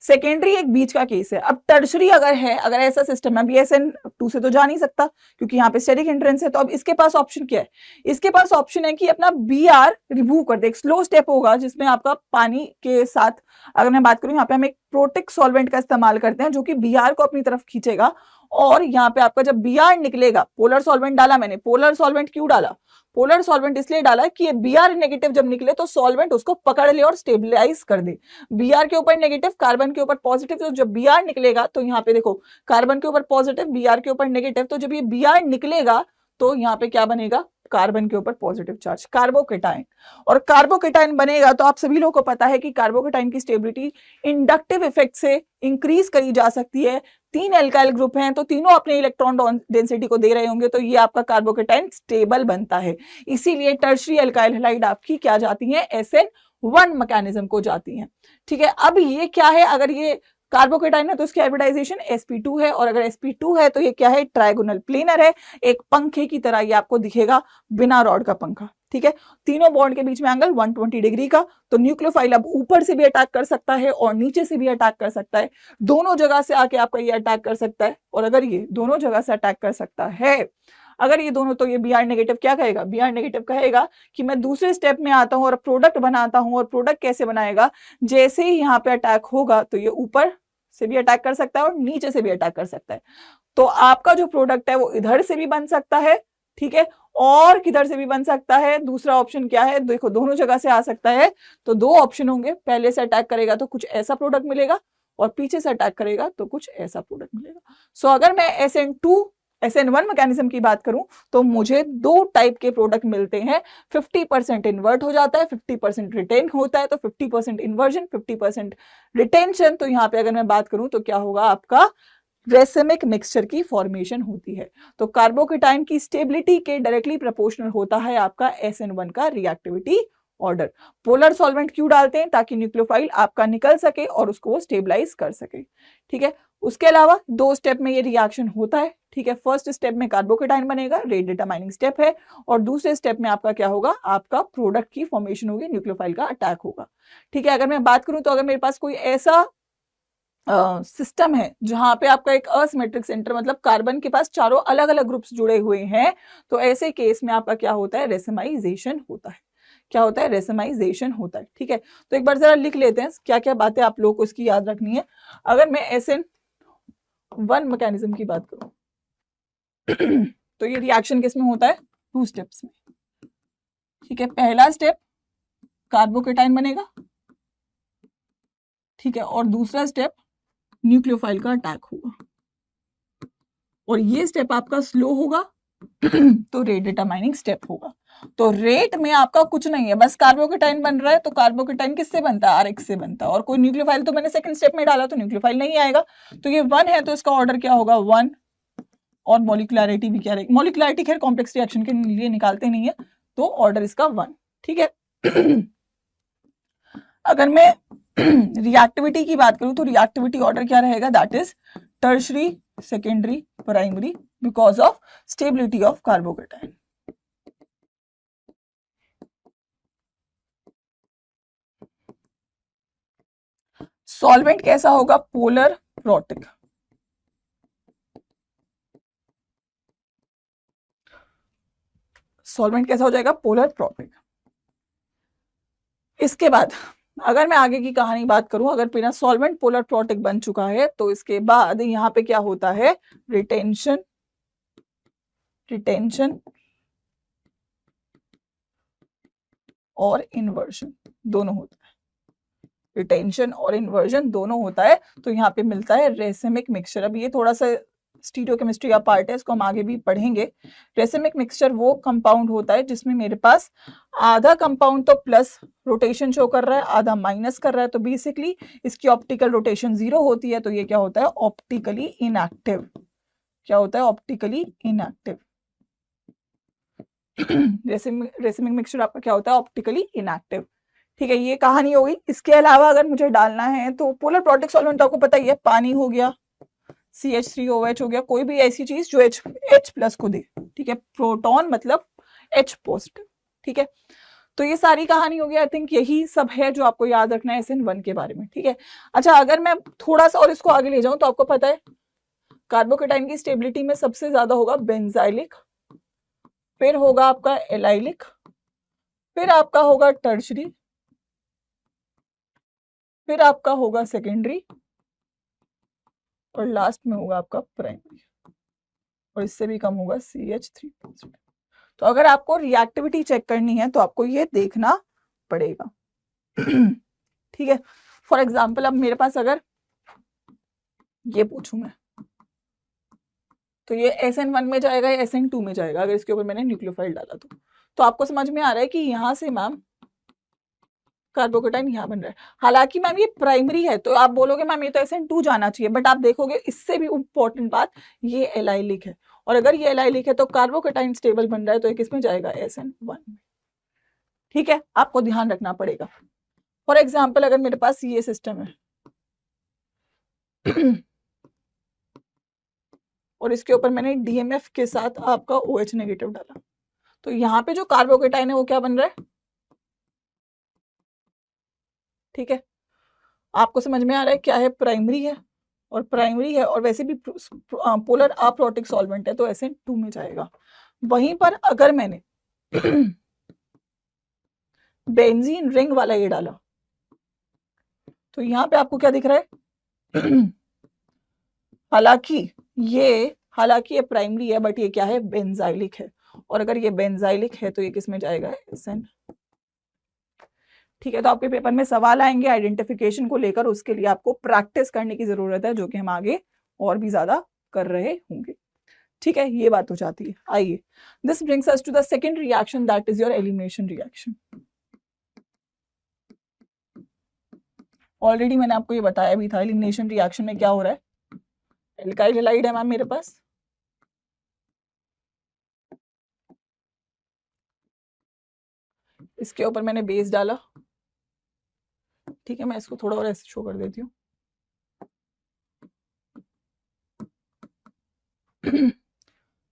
सेकेंडरी एक बीच का केस है। अब टर्शरी अगर है, अगर ऐसा सिस्टम है, अभी SN2 से तो जा नहीं सकता क्योंकि यहाँ पे स्टेरिक एंट्रेंस है, तो अब इसके पास ऑप्शन क्या है, इसके पास ऑप्शन है कि अपना Br रिमूव कर दे। एक स्लो स्टेप होगा जिसमें आपका पानी के साथ, अगर मैं बात करूं यहाँ पे हम एक प्रोटिक सॉल्वेंट का इस्तेमाल करते हैं जो कि Br को अपनी तरफ खींचेगा, और यहाँ पे आपका जब Br निकलेगा, पोलर सॉल्वेंट डाला मैंने। पोलर सॉल्वेंट क्यों डाला, पोलर सॉल्वेंट इसलिए डाला कि ये Br नेगेटिव जब निकले तो सॉल्वेंट उसको पकड़ ले और स्टेबलाइज कर दे। Br के ऊपर नेगेटिव, कार्बन के ऊपर पॉजिटिव, तो जब Br निकलेगा तो यहाँ पे देखो कार्बन के ऊपर पॉजिटिव, Br के ऊपर नेगेटिव, तो जब ये Br निकलेगा तो यहाँ पे क्या बनेगा, कार्बन के ऊपर पॉजिटिव चार्ज, कार्बोकेटाइन। और कार्बोकेटाइन बनेगा तो आप सभी लोगों को पता है कि कार्बोकेटाइन की स्टेबिलिटी इंडक्टिव इफेक्ट से इंक्रीज करी जा सकती है। 3 एल्काइल ग्रुप हैं तो तीनों अपने इलेक्ट्रॉन डेंसिटी को दे रहे होंगे, तो ये आपका कार्बोकेटाइन स्टेबल बनता है। इसीलिए टर्शरी एल्काइल हैलाइड आपकी क्या जाती है, SN1 मैकेनिज्म को जाती है, ठीक है। अब ये क्या है, अगर ये कार्बोकेटाइन है तो इसकी हाइब्रिडाइजेशन sp2 है, और अगर sp2 है तो ये क्या है, ट्राइगोनल प्लेनर है, एक पंखे की तरह ये आपको दिखेगा, बिना रॉड का पंखा, ठीक है। तीनों बॉन्ड के बीच में एंगल 120 डिग्री का, तो न्यूक्लियोफाइल अब ऊपर से भी अटैक कर सकता है और नीचे से भी अटैक कर सकता है, दोनों जगह से आके आपका ये अटैक कर सकता है। और अगर ये दोनों जगह से अटैक कर सकता है, अगर ये दोनों, तो ये Br नेगेटिव क्या कहेगा, Br नेगेटिव कहेगा कि मैं दूसरे स्टेप में आता हूं और प्रोडक्ट बनाता हूं, और प्रोडक्ट कैसे बनाएगा, जैसे ही यहाँ पे अटैक होगा तो ये ऊपर से भी अटैक कर सकता है और नीचे से भी अटैक कर सकता है। तो आपका जो प्रोडक्ट है वो इधर से भी बन सकता है, ठीक है, और किधर से भी बन सकता है। दूसरा ऑप्शन क्या है, देखो दोनों जगह से आ सकता है, तो 2 ऑप्शन होंगे, पहले से अटैक करेगा तो कुछ ऐसा प्रोडक्ट मिलेगा, और पीछे से अटैक करेगा तो कुछ ऐसा प्रोडक्ट मिलेगा। सो अगर मैं SN1 मैकेनिज्म की बात करूं तो मुझे 2 टाइप के प्रोडक्ट मिलते हैं। 50% इन्वर्ट हो जाता है, 50% रिटेन होता है, तो 50% इन्वर्जन 50% रिटेंशन। तो यहाँ पे अगर मैं बात करूं तो क्या होगा, आपका रेसिमिक मिक्सचर की फॉर्मेशन होती है। तो कार्बोकेटाइन की स्टेबिलिटी के डायरेक्टली प्रोपोर्शनल होता है आपका SN1 का रिएक्टिविटी ऑर्डर। पोलर सॉल्वेंट क्यों डालते हैं, ताकि न्यूक्लियोफाइल आपका निकल सके और उसको स्टेबलाइज कर सके, ठीक है। उसके अलावा 2 स्टेप में ये रिएक्शन होता है, ठीक है। फर्स्ट स्टेप में कार्बोकेटाइन बनेगा, रेट डिटरमाइनिंग स्टेप है, और दूसरे स्टेप में आपका क्या होगा, आपका प्रोडक्ट की फॉर्मेशन होगी, न्यूक्लियोफाइल का अटैक होगा, ठीक है। अगर मैं बात करूं तो अगर मेरे पास कोई ऐसा सिस्टम है जहां पे आपका एक असिमेट्रिक सेंटर, मतलब कार्बन के पास चारों अलग अलग ग्रुप्स जुड़े हुए हैं, तो ऐसे केस में आपका क्या होता है, रेसिमाइजेशन होता है। क्या होता है, रेसिमाइजेशन होता है, ठीक है। तो एक बार जरा लिख लेते हैं क्या क्या बातें आप लोगों को इसकी याद रखनी है। अगर मैं SN1 मैकेनिज्म की बात करूं तो ये रिएक्शन किस में होता है, 2 स्टेप्स में, ठीक है। पहला स्टेप कार्बोकेटाइन बनेगा, ठीक है, और दूसरा स्टेप न्यूक्लियोफाइल का अटैक होगा, और ये स्टेप आपका स्लो होगा तो रेट डिटरमाइनिंग स्टेप होगा। तो रेट में आपका कुछ नहीं है, बस कार्बोकेटाइन बन रहा है, तो कार्बोकेटाइन किससे बनता है, RX से बनता है, और कोई न्यूक्लियोफाइल तो मैंने सेकंड स्टेप में डाला तो न्यूक्लियोफाइल नहीं आएगा, तो ये 1 है, तो इसका ऑर्डर क्या होगा, 1। और मॉलिक्युलरिटी भी क्या रहेगी, मॉलिक्युलरिटी खैर कॉम्प्लेक्स रिएक्शन के लिए निकालते नहीं है, तो ऑर्डर इसका 1, ठीक है। अगर मैं रिएक्टिविटी की बात करूं तो रिएक्टिविटी ऑर्डर क्या रहेगा, that is tertiary, secondary, primary, because of stability of carbocation. Solvent कैसा होगा, पोलर प्रोटिक, सॉल्वेंट कैसा हो जाएगा, पोलर प्रोटिक। इसके बाद अगर मैं आगे की कहानी बात करूं, अगर बिना सॉल्वेंट पोलर प्रोटिक बन चुका है तो इसके बाद यहाँ पे क्या होता है, रिटेंशन, रिटेंशन और इन्वर्जन दोनों होता है, रिटेंशन और इन्वर्जन दोनों होता है। तो यहाँ पे मिलता है रेसिमिक मिक्सचर। अब ये थोड़ा सा स्टीरियोकेमिस्ट्री का पार्ट है, इसको हम आगे भी पढ़ेंगे। रेसिमिक मिक्सचर वो कंपाउंड होता है जिसमें मेरे पास आधा कंपाउंड तो प्लस रोटेशन शो कर रहा है, आधा माइनस कर रहा है। तो बेसिकली इसकी ऑप्टिकल रोटेशन 0 होती है, तो ये क्या होता है, ऑप्टिकली इनएक्टिव। क्या होता है, ऑप्टिकली इनएक्टिव। रेसिमिक मिक्सचर आपका क्या होता है, ऑप्टिकली इनएक्टिव। ठीक है, ये कहानी हो गई। इसके अलावा अगर मुझे डालना है तो पोलर प्रोटिक सॉल्वेंट आपको पता ही है, पानी हो गया, CH3OH हो गया, कोई भी ऐसी चीज जो H प्लस को दे। ठीक है, प्रोटॉन मतलब H पॉजिटिव। ठीक है, तो ये सारी कहानी हो गई। आई थिंक यही सब है जो आपको याद रखना है SN1 के बारे में। ठीक है, अच्छा अगर मैं थोड़ा सा और इसको आगे ले जाऊं तो आपको पता है कार्बोकेटाइन की स्टेबिलिटी में सबसे ज्यादा होगा बेंजाइलिक, फिर होगा आपका एलाइलिक, फिर आपका होगा टर्शरी, फिर आपका होगा सेकेंडरी और लास्ट में होगा आपका प्राइमरी, और इससे भी कम होगा CH3 पॉजिटिव। तो अगर आपको रिएक्टिविटी चेक करनी है तो आपको ये देखना पड़ेगा। ठीक है, फॉर एग्जाम्पल अब मेरे पास अगर ये पूछूं मैं तो ये SN1 में जाएगा या SN2 में जाएगा, अगर इसके ऊपर मैंने न्यूक्लियोफाइल डाला तो आपको समझ में आ रहा है कि यहां से मैम कार्बोकेटाइन यहाँ बन रहा है। हालांकि मैम ये प्राइमरी है तो आप बोलोगे मैम ये तो SN2 जाना चाहिए, बट आप देखोगे इससे भी इंपॉर्टेंट बात ये एलाइलिक है, और अगर ये एलाइलिक है तो कार्बोकेटाइन स्टेबल बन रहा है तो ये किसमें जाएगा, SN1 में। ठीक है, आपको ध्यान रखना पड़ेगा। फॉर एग्जाम्पल अगर मेरे पास ये सिस्टम है और इसके ऊपर मैंने DMF के साथ आपका OH नेगेटिव डाला, तो यहाँ पे जो कार्बोकेटाइन है वो क्या बन रहा है। ठीक है, आपको समझ में आ रहा है क्या है, प्राइमरी है, और प्राइमरी है और वैसे भी पोलर अप्रोटिक सॉल्वेंट है तो SN2 में जाएगा। वहीं पर अगर मैंने बेंजीन रिंग वाला ये डाला तो यहाँ पे आपको क्या दिख रहा है हालांकि ये प्राइमरी है बट ये क्या है, बेंजाइलिक है, और अगर ये बेंजाइलिक है तो ये किस में जाएगा, SN। ठीक है, तो आपके पेपर में सवाल आएंगे आइडेंटिफिकेशन को लेकर, उसके लिए आपको प्रैक्टिस करने की जरूरत है, जो कि हम आगे और भी ज्यादा कर रहे होंगे। ठीक है, ये बात हो जाती है। आइए, this brings us to the second reaction, that is your elimination reaction. Already मैंने आपको ये बताया भी था, एलिमिनेशन रिएक्शन में क्या हो रहा है, एल्काइल हैलाइड है मैम मेरे पास, इसके ऊपर मैंने बेस डाला। ठीक है, मैं इसको थोड़ा और ऐसे शो कर देती हूँ।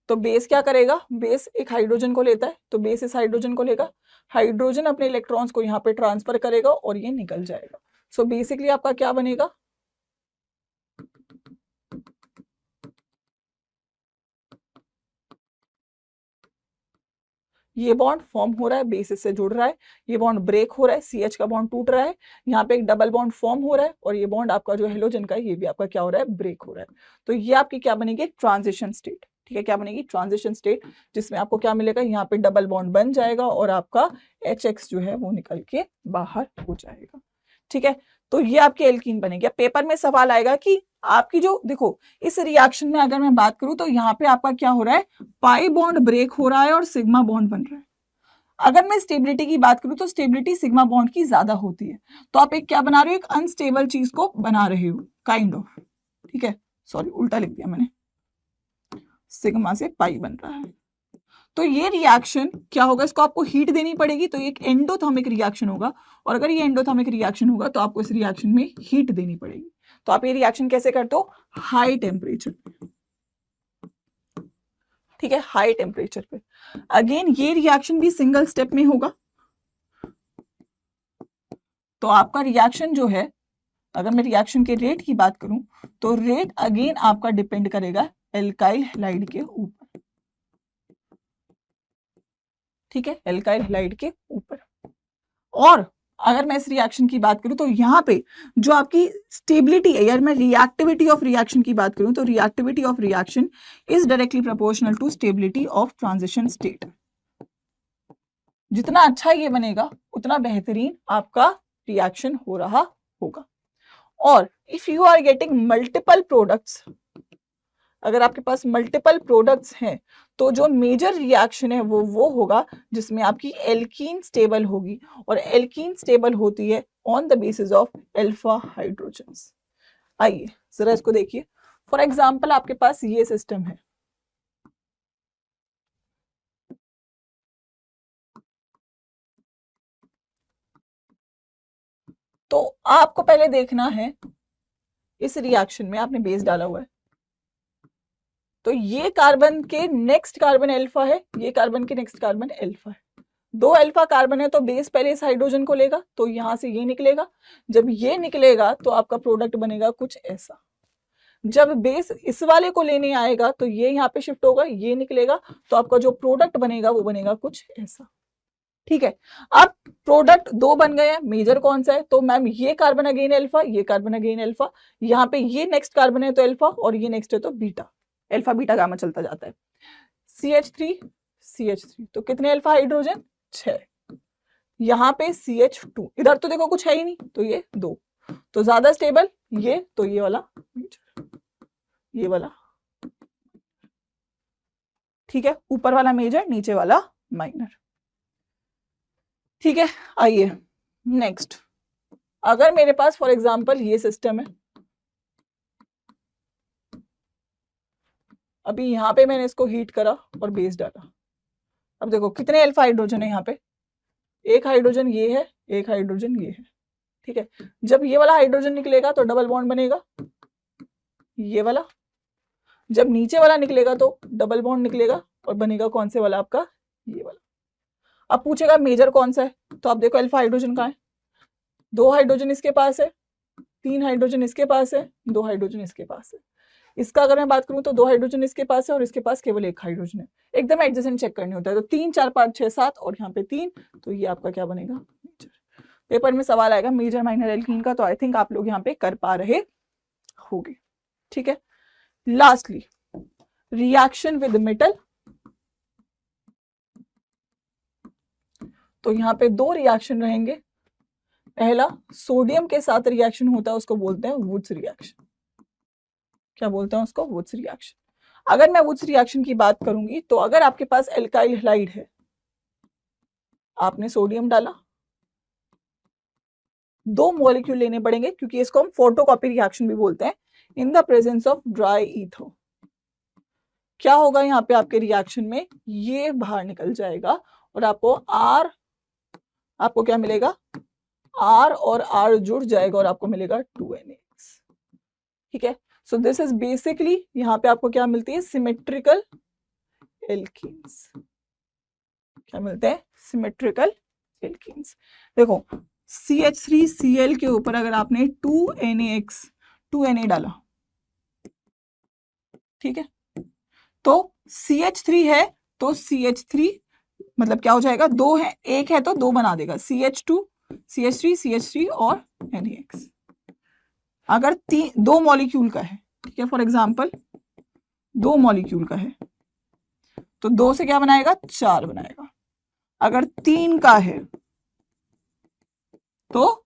तो बेस क्या करेगा, बेस एक हाइड्रोजन को लेता है, तो बेस इस हाइड्रोजन को लेगा, हाइड्रोजन अपने इलेक्ट्रॉन्स को यहाँ पे ट्रांसफर करेगा और ये निकल जाएगा। सो बेसिकली आपका क्या बनेगा, ये बॉन्ड फॉर्म हो रहा है, बेस इससे जुड़ रहा है, ये बॉन्ड ब्रेक हो रहा है, CH का बॉन्ड टूट रहा है, यहाँ पे एक डबल बॉन्ड फॉर्म हो रहा है, और ये बॉन्ड आपका जो हेलोजन का है ये भी आपका क्या हो रहा है, ब्रेक हो रहा है। तो ये आपकी क्या बनेगी, ट्रांजिशन स्टेट। ठीक है, क्या बनेगी, ट्रांजिशन स्टेट, जिसमें आपको क्या मिलेगा, यहाँ पे डबल बॉन्ड बन जाएगा और आपका HX जो है वो निकल के बाहर हो जाएगा। ठीक है, तो ये आपके एल्कीन बनेगी। पेपर में सवाल आएगा कि आपकी जो देखो इस रिएक्शन में अगर मैं बात करूं तो यहाँ पे आपका क्या हो रहा है, पाई बॉन्ड ब्रेक हो रहा है और सिग्मा बॉन्ड बन रहा है। अगर मैं स्टेबिलिटी की बात करूं तो स्टेबिलिटी सिग्मा बॉन्ड की ज्यादा होती है, तो आप एक क्या बना रहे हो, एक अनस्टेबल चीज को बना रहे हो काइंड ऑफ। ठीक है, सॉरी उल्टा लिख दिया मैंने, सिग्मा से पाई बन रहा है। तो ये रिएक्शन क्या होगा, इसको आपको हीट देनी पड़ेगी, तो एक एंडोथर्मिक रिएक्शन होगा, और अगर ये एंडोथर्मिक रिएक्शन होगा तो आपको इस रिएक्शन में हीट देनी पड़ेगी। तो आप ये रिएक्शन कैसे करते हो, हाई टेम्परेचर पे। ठीक है, हाई टेम्परेचर पे। अगेन ये रिएक्शन भी सिंगल स्टेप में होगा, तो आपका रिएक्शन जो है, अगर मैं रिएक्शन के रेट की बात करूं तो रेट अगेन आपका डिपेंड करेगा एल्काइल हैलाइड के ऊपर। ठीक है, एल्काइल हैलाइड के ऊपर। और अगर मैं इस रिएक्शन की बात करूं तो यहाँ पे जो आपकी स्टेबिलिटी है, यार मैं रिएक्टिविटी ऑफ रिएक्शन की बात करूं तो reactivity of reaction is directly proportional to stability of transition state. जितना अच्छा ये बनेगा उतना बेहतरीन आपका रिएक्शन हो रहा होगा। और if you are getting multiple products, अगर आपके पास मल्टीपल प्रोडक्ट्स हैं तो जो मेजर रिएक्शन है वो होगा जिसमें आपकी एल्कीन स्टेबल होगी, और एल्कीन स्टेबल होती है on the basis of alpha hydrogens. आइए जरा इसको देखिए। फॉर एग्जांपल आपके पास ये सिस्टम है, तो आपको पहले देखना है इस रिएक्शन में आपने बेस डाला हुआ है, तो ये कार्बन के नेक्स्ट कार्बन अल्फा है, ये कार्बन के नेक्स्ट कार्बन अल्फा है। दो अल्फा कार्बन है तो बेस पहले इस हाइड्रोजन को लेगा, तो यहां से ये निकलेगा। जब ये निकलेगा तो आपका प्रोडक्ट बनेगा कुछ ऐसा। जब बेस इस वाले को लेने आएगा तो ये यहाँ पे शिफ्ट होगा, ये निकलेगा, तो आपका जो प्रोडक्ट बनेगा वो बनेगा कुछ ऐसा। ठीक है, अब प्रोडक्ट दो बन गए हैं, मेजर कौन सा है? तो मैम ये कार्बन अगेन अल्फा, ये कार्बन अगेन अल्फा, यहाँ पे ये नेक्स्ट कार्बन है तो अल्फा, और ये नेक्स्ट है तो बीटा, अल्फा बीटा गामा चलता जाता है। CH3 CH3, तो कितने अल्फा हाइड्रोजन? 6। यहाँ पे CH2, इधर तो देखो कुछ है ही नहीं, तो ये 2, तो ज्यादा स्टेबल ये, तो ये वाला मेजर, ये वाला, ठीक है, ऊपर वाला मेजर नीचे वाला माइनर। ठीक है, आइए नेक्स्ट। अगर मेरे पास फॉर एग्जांपल ये सिस्टम है, अभी यहाँ पे मैंने इसको हीट करा और बेस डाला, अब देखो कितने अल्फा हाइड्रोजन है यहाँ पे? एक हाइड्रोजन ये है, एक हाइड्रोजन ये है। ठीक है, जब ये वाला हाइड्रोजन निकलेगा तो डबल बॉन्ड बनेगा, ये वाला। जब नीचे वाला निकलेगा तो डबल बॉन्ड निकलेगा और बनेगा कौन से वाला? आपका ये वाला। अब पूछेगा मेजर कौन सा है, तो आप देखो अल्फा हाइड्रोजन कहाँ है? 2 हाइड्रोजन इसके पास है, 3 हाइड्रोजन इसके पास है, 2 हाइड्रोजन इसके पास है। इसका अगर मैं बात करूं तो 2 हाइड्रोजन इसके पास है और इसके पास केवल 1 हाइड्रोजन है। एकदम एडजेसेंट चेक करनी होता है, तो 3 4 5 6 7 और यहाँ पे 3, तो ये आपका क्या बनेगा? मेजर। पेपर में सवाल आएगा मेजर माइनर एल्कीन का, तो आई थिंक आप लोग यहाँ पे कर पा रहे होंगे। ठीक है, लास्टली रिएक्शन विद मेटल। तो यहाँ पे 2 रिएक्शन रहेंगे। पहला सोडियम के साथ रिएक्शन होता है, उसको बोलते हैं वुड्स रिएक्शन। क्या बोलते हैं उसको? Wurtz reaction. अगर मैं वुड्स रिएक्शन की बात करूंगी तो अगर आपके पास एल्काइल हैलाइड है, आपने सोडियम डाला, 2 मॉलिक्यूल लेने पड़ेंगे क्योंकि इसको हम फोटोकॉपी रिएक्शन भी बोलते हैं, in the presence of dry ether. क्या होगा यहाँ पे आपके रिएक्शन में? ये बाहर निकल जाएगा और आपको क्या मिलेगा? R और R जुड़ जाएगा और आपको मिलेगा 2NaX। ठीक है, सो दिस इज बेसिकली, यहाँ पे आपको क्या मिलती है? Symmetrical alkenes. क्या मिलते हैं? Symmetrical alkenes. देखो CH3Cl के ऊपर अगर आपने 2NaX 2Na डाला, ठीक है, तो CH3 है तो CH3 मतलब क्या हो जाएगा? 2 है, 1 है तो 2 बना देगा, CH2 CH3 CH3 और NaX। अगर 2 मॉलिक्यूल का है, ठीक है, फॉर एग्जांपल 2 मॉलिक्यूल का है तो 2 से क्या बनाएगा? 4 बनाएगा। अगर 3 का है तो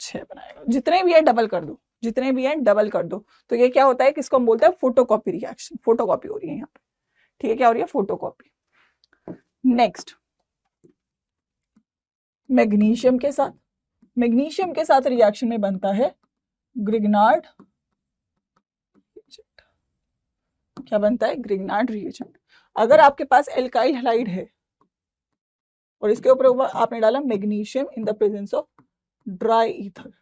6 बनाएगा। जितने भी है डबल कर दो, जितने भी है डबल कर दो। तो ये क्या होता है? किसको हम बोलते हैं? Photocopy reaction. फोटोकॉपी हो रही है यहाँ पे। ठीक है, क्या हो रही है? फोटोकॉपी। नेक्स्ट, मैग्नीशियम के साथ, मैग्नीशियम के साथ रिएक्शन में बनता है ग्रिग्नार्ड। क्या बनता है? Grignard reagent. अगर आपके पास एल्काइल हैलाइड है और इसके ऊपर आपने डाला magnesium in the presence of dry ether,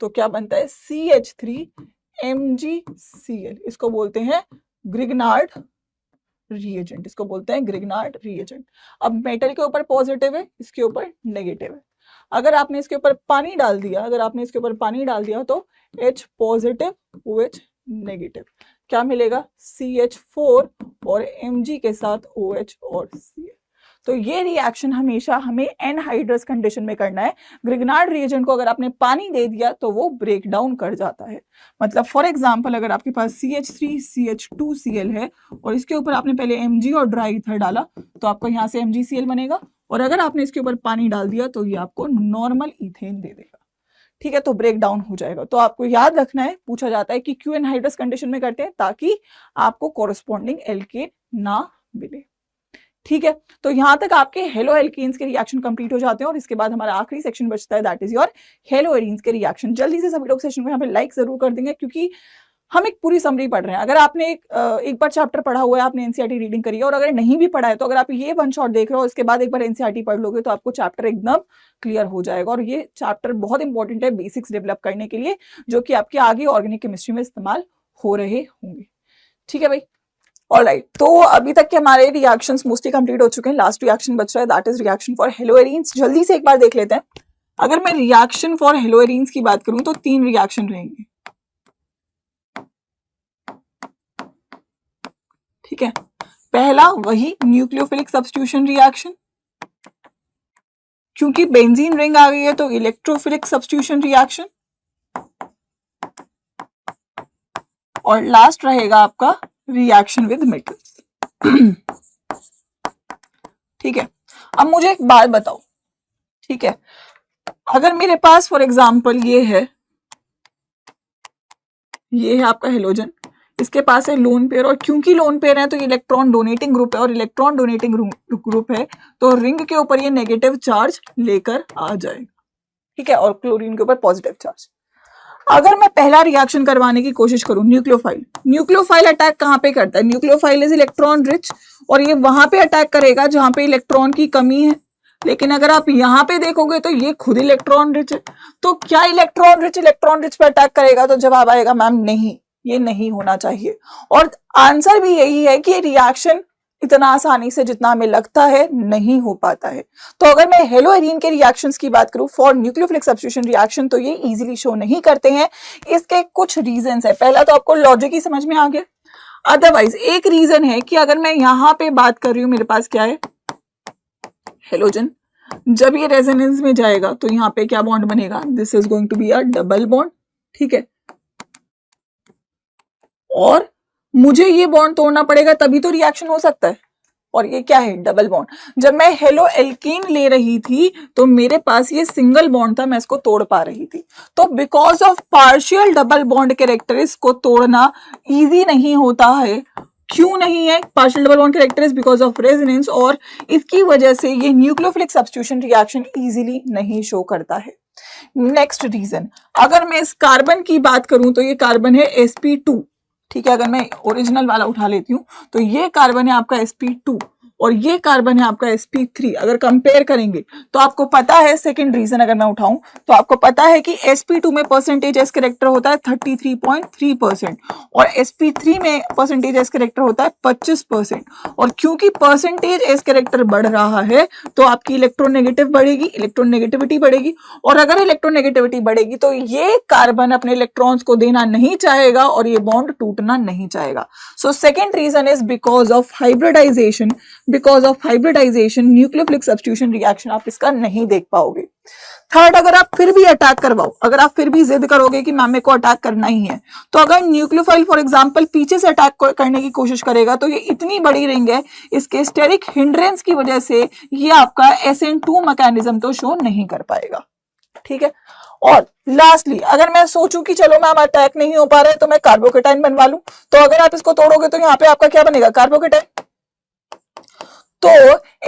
तो क्या बनता है? CH3MgCl। इसको बोलते हैं ग्रिग्नार्ड रिएजेंट, इसको बोलते हैं ग्रिग्नार्ड रिएजेंट। अब मेटल के ऊपर पॉजिटिव है, इसके ऊपर नेगेटिव है। अगर आपने इसके ऊपर पानी डाल दिया, अगर आपने इसके ऊपर पानी डाल दिया तो H पॉजिटिव OH नेगेटिव। क्या मिलेगा, CH4 और Mg के साथ OH और Cl। तो ये रिएक्शन हमेशा हमें एनहाइड्रस कंडीशन में करना है। ग्रिग्नार्ड रिएजेंट को अगर आपने पानी दे दिया तो वो ब्रेक डाउन कर जाता है। मतलब फॉर एग्जांपल अगर आपके पास CH3CH2Cl है और इसके ऊपर आपने पहले Mg और ड्राई ईथर डाला तो आपको यहाँ से MgCl बनेगा, और अगर आपने इसके ऊपर पानी डाल दिया तो ये आपको नॉर्मल इथेन दे देगा। ठीक है, तो ब्रेक डाउन हो जाएगा। तो आपको याद रखना है, पूछा जाता है कि क्यों एनहाइड्रस कंडीशन में करते हैं, ताकि आपको कोरस्पॉन्डिंग एल्केन ना मिले। ठीक है, तो यहां तक आपके हेलो एल्केन्स के रिएक्शन कंप्लीट हो जाते हैं और इसके बाद हमारा आखिरी सेक्शन बचता है, that is your hello arenes के रिएक्शन। जल्दी से सभी लोग सेशन को यहाँ पे लाइक जरूर कर देंगे, क्योंकि हम एक पूरी समरी पढ़ रहे हैं। अगर आपने एक बार चैप्टर पढ़ा हुआ है, आपने एनसीईआरटी रीडिंग करी है, और अगर नहीं भी पढ़ा है तो अगर आप ये वन शॉट देख रहे हो इसके बाद एक बार एनसीईआरटी पढ़ लोगे तो आपको चैप्टर एकदम क्लियर हो जाएगा। और ये चैप्टर बहुत इंपॉर्टेंट है बेसिक्स डेवलप करने के लिए, जो कि आपके आगे ऑर्गेनिक केमिस्ट्री में इस्तेमाल हो रहे होंगे। ठीक है भाई, ऑलराइट। तो अभी तक के हमारे रिएक्शंस मोस्टली कंप्लीट हो चुके हैं। लास्ट रिएक्शन बच रहा है, that is reaction for hello arenes. जल्दी से एक बार देख लेते हैं। अगर मैं रिएक्शन फॉर हेलो एरीन्स की बात करूं तो 3 रिएक्शन रहेंगे। ठीक है, पहला वही न्यूक्लियोफिलिक सब्स्टिट्यूशन रिएक्शन, क्योंकि बेंजीन रिंग आ गई है तो इलेक्ट्रोफिलिक सब्स्टिट्यूशन रिएक्शन, और लास्ट रहेगा आपका रिएक्शन विद मेटल्स। ठीक है, अब मुझे एक बात बताओ। ठीक है, अगर मेरे पास फॉर एग्जांपल ये है आपका हेलोजन, इसके पास है लोन पेयर, और क्योंकि लोन पेयर है तो इलेक्ट्रॉन डोनेटिंग ग्रुप है, और इलेक्ट्रॉन डोनेटिंग ग्रुप है तो रिंग के ऊपर ये नेगेटिव चार्ज लेकर आ जाएगा। ठीक है, और क्लोरीन के ऊपर पॉजिटिव चार्ज। अगर मैं पहला रिएक्शन करवाने की कोशिश करूं, न्यूक्लियोफाइल अटैक कहां पे करता है, न्यूक्लियोफाइल इज इलेक्ट्रॉन रिच, और ये वहां पे अटैक करेगा जहां पे इलेक्ट्रॉन की कमी है। लेकिन अगर आप यहाँ पे देखोगे तो ये खुद इलेक्ट्रॉन रिच है, तो क्या इलेक्ट्रॉन रिच पे अटैक करेगा? तो जवाब आएगा मैम नहीं, ये नहीं होना चाहिए। और आंसर भी यही है कि रिएक्शन इतना आसानी से जितना हमें लगता है नहीं हो पाता है। तो अगर मैं हेलो एरीन के रिएक्शंस की बात करूं फॉर न्यूक्लियोफिलिक सब्स्टिट्यूशन रिएक्शन, तो ये इजीली शो नहीं करते हैं। इसके कुछ रीजंस है। पहला तो आपको लॉजिक ही समझ में आ गया। अदरवाइज एक रीजन है कि अगर मैं यहां पे बात कर रही हूं, मेरे पास क्या है, हेलोजन, जब ये रेजोनेंस में जाएगा तो यहाँ पे क्या बॉन्ड बनेगा, this is going to be a double bond. ठीक है, और मुझे ये बॉन्ड तोड़ना पड़ेगा तभी तो रिएक्शन हो सकता है, और ये क्या है, डबल बॉन्ड। जब मैं हेलो एल्कीन ले रही थी तो मेरे पास ये सिंगल बॉन्ड था, मैं इसको तोड़ पा रही थी। तो because of partial double bond character इसको तोड़ना इजी नहीं होता है। क्यों नहीं है partial double bond characteristic? Because of resonance, और इसकी वजह से ये न्यूक्लियोफिलिक सब्स्टिट्यूशन रिएक्शन इजीली नहीं शो करता है। नेक्स्ट रीजन, अगर मैं इस कार्बन की बात करूं तो ये कार्बन है sp2। ठीक है, अगर मैं ओरिजिनल वाला उठा लेती हूँ तो ये कार्बन है आपका sp2 और ये कार्बन है आपका sp3। अगर कंपेयर करेंगे तो आपको पता है, सेकंड रीजन अगर मैं उठाऊं तो आपको पता है कि sp2 में परसेंटेज एस कैरेक्टर होता है 33.3% और sp3 में परसेंटेज एस कैरेक्टर होता है 25%। और क्योंकि परसेंटेज एस कैरेक्टर बढ़ रहा है तो आपकी इलेक्ट्रोनेगेटिव बढ़ेगी, इलेक्ट्रोनेगेटिविटी बढ़ेगी, और अगर इलेक्ट्रोनेगेटिविटी बढ़ेगी तो ये कार्बन अपने इलेक्ट्रॉन्स को देना नहीं चाहेगा और ये बॉन्ड टूटना नहीं चाहेगा। So second reason is because of hybridization. Because of hybridization nucleophilic substitution reaction आप इसका नहीं देख पाओगे। थर्ड, अगर आप फिर भी अटैक करवाओ, अगर आप फिर भी जिद करोगे कि मैम मेरे को अटैक करना ही है, तो अगर न्यूक्लियोफाइल फॉर एग्जांपल पीछे से अटैक करने की कोशिश करेगा तो ये इतनी बड़ी रिंग है, इसके स्टेरिक हिंड्रेंस की वजह से ये आपका SN2 मैकेनिज्म तो शो नहीं कर पाएगा। ठीक है, और लास्टली अगर मैं सोचूं कि चलो मैम अटैक नहीं हो पा रहा है तो मैं कार्बोकेटाइन बनवा लूं, तो अगर आप इसको तोड़ोगे तो यहाँ पे आपका क्या बनेगा, कार्बोकेटाइन। तो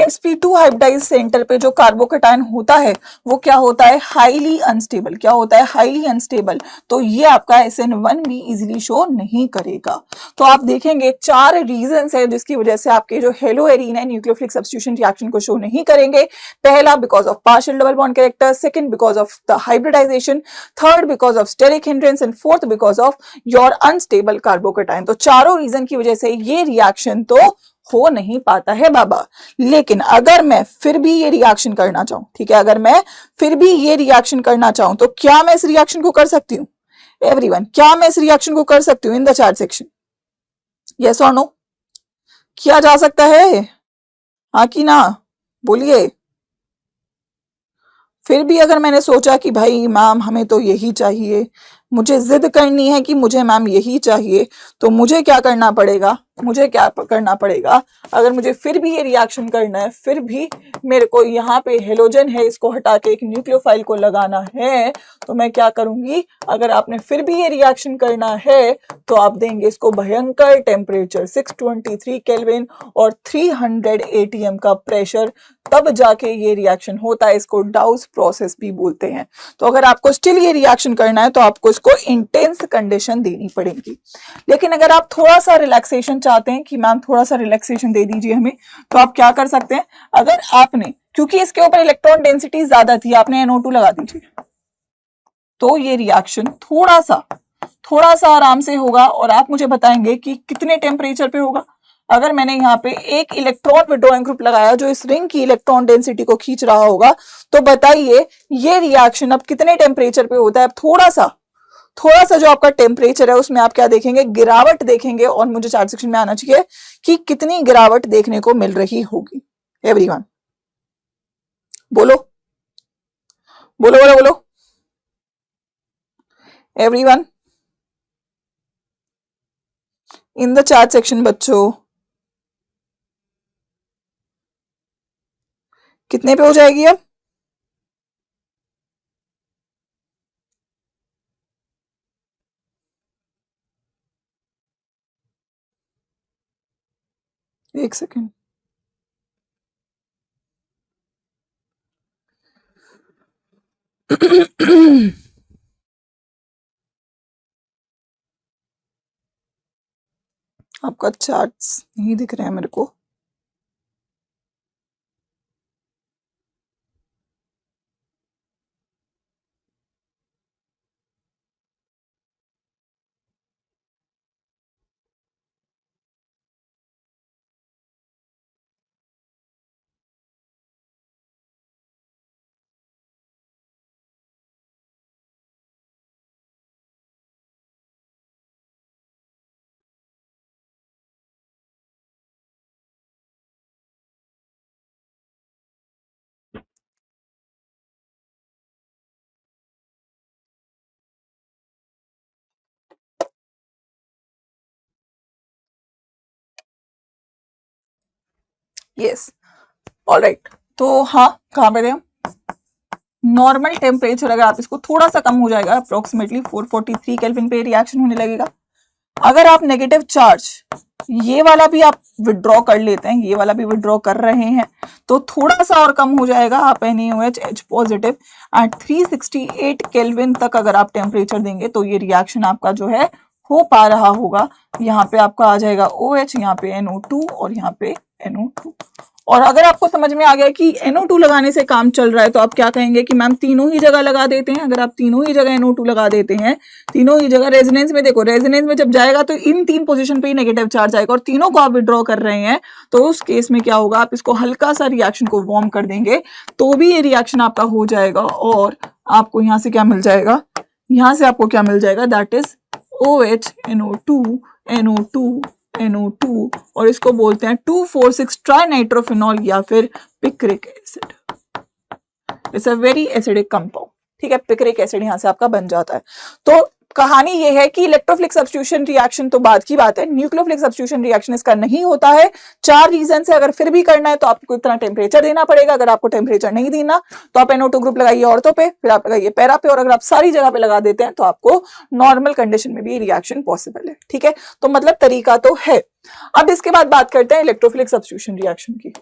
sp2 हाइब्रिडाइज सेंटर पे जो कार्बोकेटाइन होता है वो क्या होता है, हाईली अनस्टेबल। क्या होता है, हाईली अनस्टेबल। तो ये आपका SN1 भी इजीली शो नहीं करेगा। तो आप देखेंगे 4 रीजंस है जिसकी वजह से आपके जो हेलो एरीन है न्यूक्लियोफिलिक सब्स्टिट्यूशन रिएक्शन को शो नहीं करेंगे। पहला because of partial double bond character, second because of the hybridization, third because of steric hindrance, and fourth because of your unstable carbocation. तो चारों रीजन की वजह से ये रिएक्शन तो हो नहीं पाता है बाबा। लेकिन अगर मैं फिर भी ये रिएक्शन करना चाहूं, ठीक है, अगर मैं फिर भी ये रिएक्शन करना चाहूं तो क्या मैं इस रिएक्शन को कर सकती हूं? एवरीवन, क्या मैं इस रिएक्शन को कर सकती हूं in the chat section? Yes और नो, किया जा सकता है, हाँ कि ना, बोलिए। फिर भी अगर मैंने सोचा कि भाई मैम हमें तो यही चाहिए, मुझे जिद करनी है कि मुझे मैम यही चाहिए, तो मुझे क्या करना पड़ेगा, मुझे क्या करना पड़ेगा, अगर मुझे फिर भी ये रिएक्शन करना है, फिर भी मेरे को यहाँ पे हेलोजन है इसको हटा के एक न्यूक्लियोफाइल को लगाना है, तो मैं क्या करूंगी, अगर आपने फिर भी ये रिएक्शन करना है तो आप देंगे इसको भयंकर टेम्परेचर 623 केल्विन और 300 एटीएम का प्रेशर, तब जाके ये रिएक्शन होता है। इसको डाउस प्रोसेस भी बोलते हैं। तो अगर आपको स्टिल ये रिएक्शन करना है तो आपको इसको इंटेंस कंडीशन देनी पड़ेगी। लेकिन अगर आप थोड़ा सा रिलैक्सेशन चाहते हैं कि मैम थोड़ा सा रिलैक्सेशन दे दीजिए हमें, तो आप क्या कर सकते हैं, अगर आपने, क्योंकि इसके ऊपर इलेक्ट्रॉन डेंसिटी ज्यादा थी, आपने NO2 लगा दीजिए, तो ये रिएक्शन थोड़ा सा आराम से होगा। और आप मुझे बताएंगे कि कितने टेम्परेचर पे होगा। अगर मैंने यहाँ पे एक इलेक्ट्रॉन विड्रॉइंग ग्रुप लगाया जो इस रिंग की इलेक्ट्रॉन डेंसिटी को खींच रहा होगा, तो बताइए ये रिएक्शन अब कितने टेम्परेचर पे होता है। अब थोड़ा सा जो आपका टेम्परेचर है उसमें आप क्या देखेंगे, गिरावट देखेंगे। और मुझे चार्ट सेक्शन में आना चाहिए कि कितनी गिरावट देखने को मिल रही होगी। एवरीवन बोलो बोलो बोलो बोलो, everyone in the chat section. बच्चों कितने पे हो जाएगी अब, एक सेकेंड। आपका चार्ट्स नहीं दिख रहे हैं मेरे को। Yes, alright. तो हाँ, कहाँ पे थे हम, नॉर्मल टेम्परेचर अगर आप इसको थोड़ा सा कम हो जाएगा, अप्रोक्सीमेटली 443 केल्विन पे रिएक्शन होने लगेगा। अगर आप नेगेटिव चार्ज ये वाला भी आप विड्रॉ कर लेते हैं, ये वाला भी विड्रॉ कर रहे हैं, तो थोड़ा सा और कम हो जाएगा। आप NaOH H positive at 368 kelvin तक अगर आप टेम्परेचर देंगे तो ये रिएक्शन आपका जो है हो पा रहा होगा। यहाँ पे आपका आ जाएगा OH, यहाँ पे NO2 और यहाँ पे NO2। और अगर आपको समझ में आ गया कि NO2 लगाने से काम चल रहा है, तो आप क्या कहेंगे कि मैम तीनों ही जगह लगा देते हैं। अगर आप तीनों ही जगह NO2 लगा देते हैं, तीनों ही जगह रेजोनेंस में, देखो रेजोनेंस में जब जाएगा तो इन 3 पोजीशन पे ही नेगेटिव चार्ज आएगा और तीनों को आप विड्रॉ कर रहे हैं, तो उस केस में क्या होगा, आप इसको हल्का सा रिएक्शन को वार्म कर देंगे तो भी ये रिएक्शन आपका हो जाएगा। और आपको यहाँ से क्या मिल जाएगा, यहाँ से आपको क्या मिल जाएगा, that is OH NO2 NO2 NO2 और इसको बोलते हैं 2,4,6 ट्राइनाइट्रोफिनॉल या फिर picric acid. It's a very acidic compound. ठीक है, पिक्रिक एसिड यहाँ से आपका बन जाता है। तो कहानी ये है कि इलेक्ट्रोफिलिक सब्स्टिट्यूशन रिएक्शन तो बाद की बात है, न्यूक्लियोफिलिक सब्स्टिट्यूशन रिएक्शन इसका नहीं होता है। 4 रीजन से। अगर फिर भी करना है तो आपको इतना टेम्परेचर देना पड़ेगा। अगर आपको टेम्परेचर नहीं देना तो आप NO2 ग्रुप लगाइए ऑर्थो पे, फिर आप लगाइए पैरा पे, और अगर आप सारी जगह पे लगा देते हैं तो आपको नॉर्मल कंडीशन में भी रिएक्शन पॉसिबल है। ठीक है, तो मतलब तरीका तो है। अब इसके बाद बात करते हैं इलेक्ट्रोफिलिक सब्स्टिट्यूशन रिएक्शन की।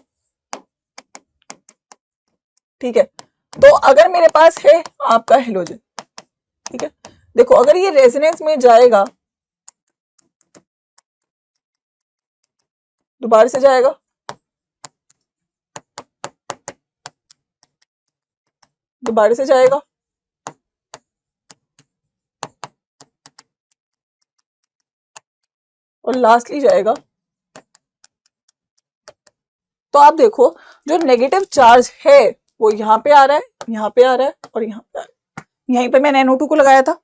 ठीक है, तो अगर मेरे पास है आपका हेलोजन, ठीक है, देखो अगर ये रेजोनेंस में जाएगा, दोबारा से जाएगा, दोबारा से जाएगा, और लास्टली जाएगा। तो आप देखो जो नेगेटिव चार्ज है वो यहाँ पे आ रहा है, यहाँ पे आ रहा है और यहाँ पे आ रहा है। यहीं पे मैंने NO2 को लगाया था,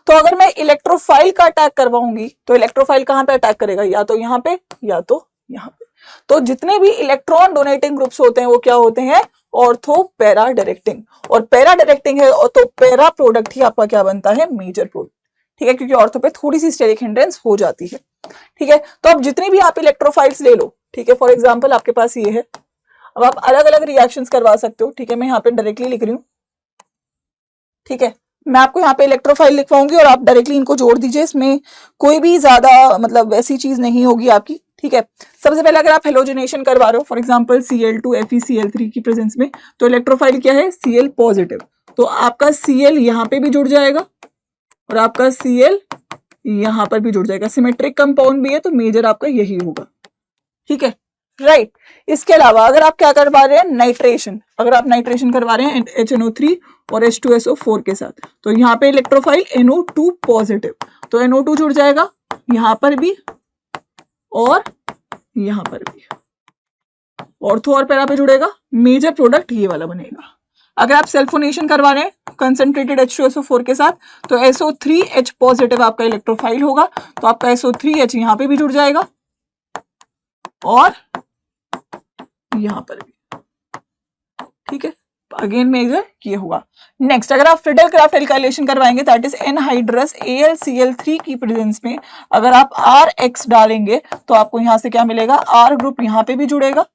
तो अगर मैं इलेक्ट्रोफाइल का अटैक करवाऊंगी तो इलेक्ट्रोफाइल कहां पे अटैक करेगा, या तो यहाँ पे या तो यहाँ पे। तो जितने भी इलेक्ट्रॉन डोनेटिंग ग्रुप्स होते हैं वो क्या होते हैं, ऑर्थो पैरा डायरेक्टिंग। और पैरा डायरेक्टिंग है तो पैरा प्रोडक्ट ही आपका क्या बनता है, मेजर प्रोडक्ट। ठीक है, क्योंकि ऑर्थो पे थोड़ी सी स्टेरिक हिंड्रेंस हो जाती है। ठीक है, तो अब जितनी भी आप इलेक्ट्रोफाइल्स ले लो, ठीक है, फॉर एग्जाम्पल आपके पास ये है, अब आप अलग अलग रिएक्शंस करवा सकते हो। ठीक है, मैं यहाँ पे डायरेक्टली लिख रही हूँ। ठीक है, मैं आपको यहाँ पे इलेक्ट्रोफाइल लिखवाऊंगी और आप डायरेक्टली इनको जोड़ दीजिए, इसमें कोई भी ज्यादा मतलब ऐसी चीज नहीं होगी आपकी। ठीक है, सबसे पहले अगर आप हेलोजिनेशन करवा रहे हो, फॉर एग्जांपल Cl2 FeCl3 की प्रेजेंस में, तो इलेक्ट्रोफाइल क्या है, Cl पॉजिटिव। तो आपका Cl यहाँ पे भी जुड़ जाएगा और आपका Cl यहाँ पर भी जुड़ जाएगा। सिमेट्रिक कंपाउंड भी है तो मेजर आपका यही होगा। ठीक है, राइट। इसके अलावा अगर आप क्या करवा रहे हैं, नाइट्रेशन, अगर आप नाइट्रेशन करवा रहे हैं HNO3 और H2SO4 के साथ, तो यहाँ पे इलेक्ट्रोफाइल NO2 पॉजिटिव, तो NO2 जुड़ जाएगा यहाँ पर भी और यहाँ पर भी, ऑर्थो और पैरा पे जुड़ेगा, मेजर प्रोडक्ट ये वाला बनेगा। अगर आप सल्फोनेशन करवा रहे हैं कंसंट्रेटेड H2SO4 के साथ, तो SO3H पॉजिटिव आपका इलेक्ट्रोफाइल होगा, तो आपका SO3H यहाँ पे भी जुड़ जाएगा और यहां पर भी। ठीक है, अगेन मेजर ये होगा। नेक्स्ट, अगर आप फ्रिडल क्राफ्ट एल्काइलेशन करवाएंगे, दैट इज एनहाइड्रस AlCl3 की प्रेजेंस में, अगर आप RX डालेंगे तो आपको यहां से क्या मिलेगा, R ग्रुप यहां पे भी जुड़ेगा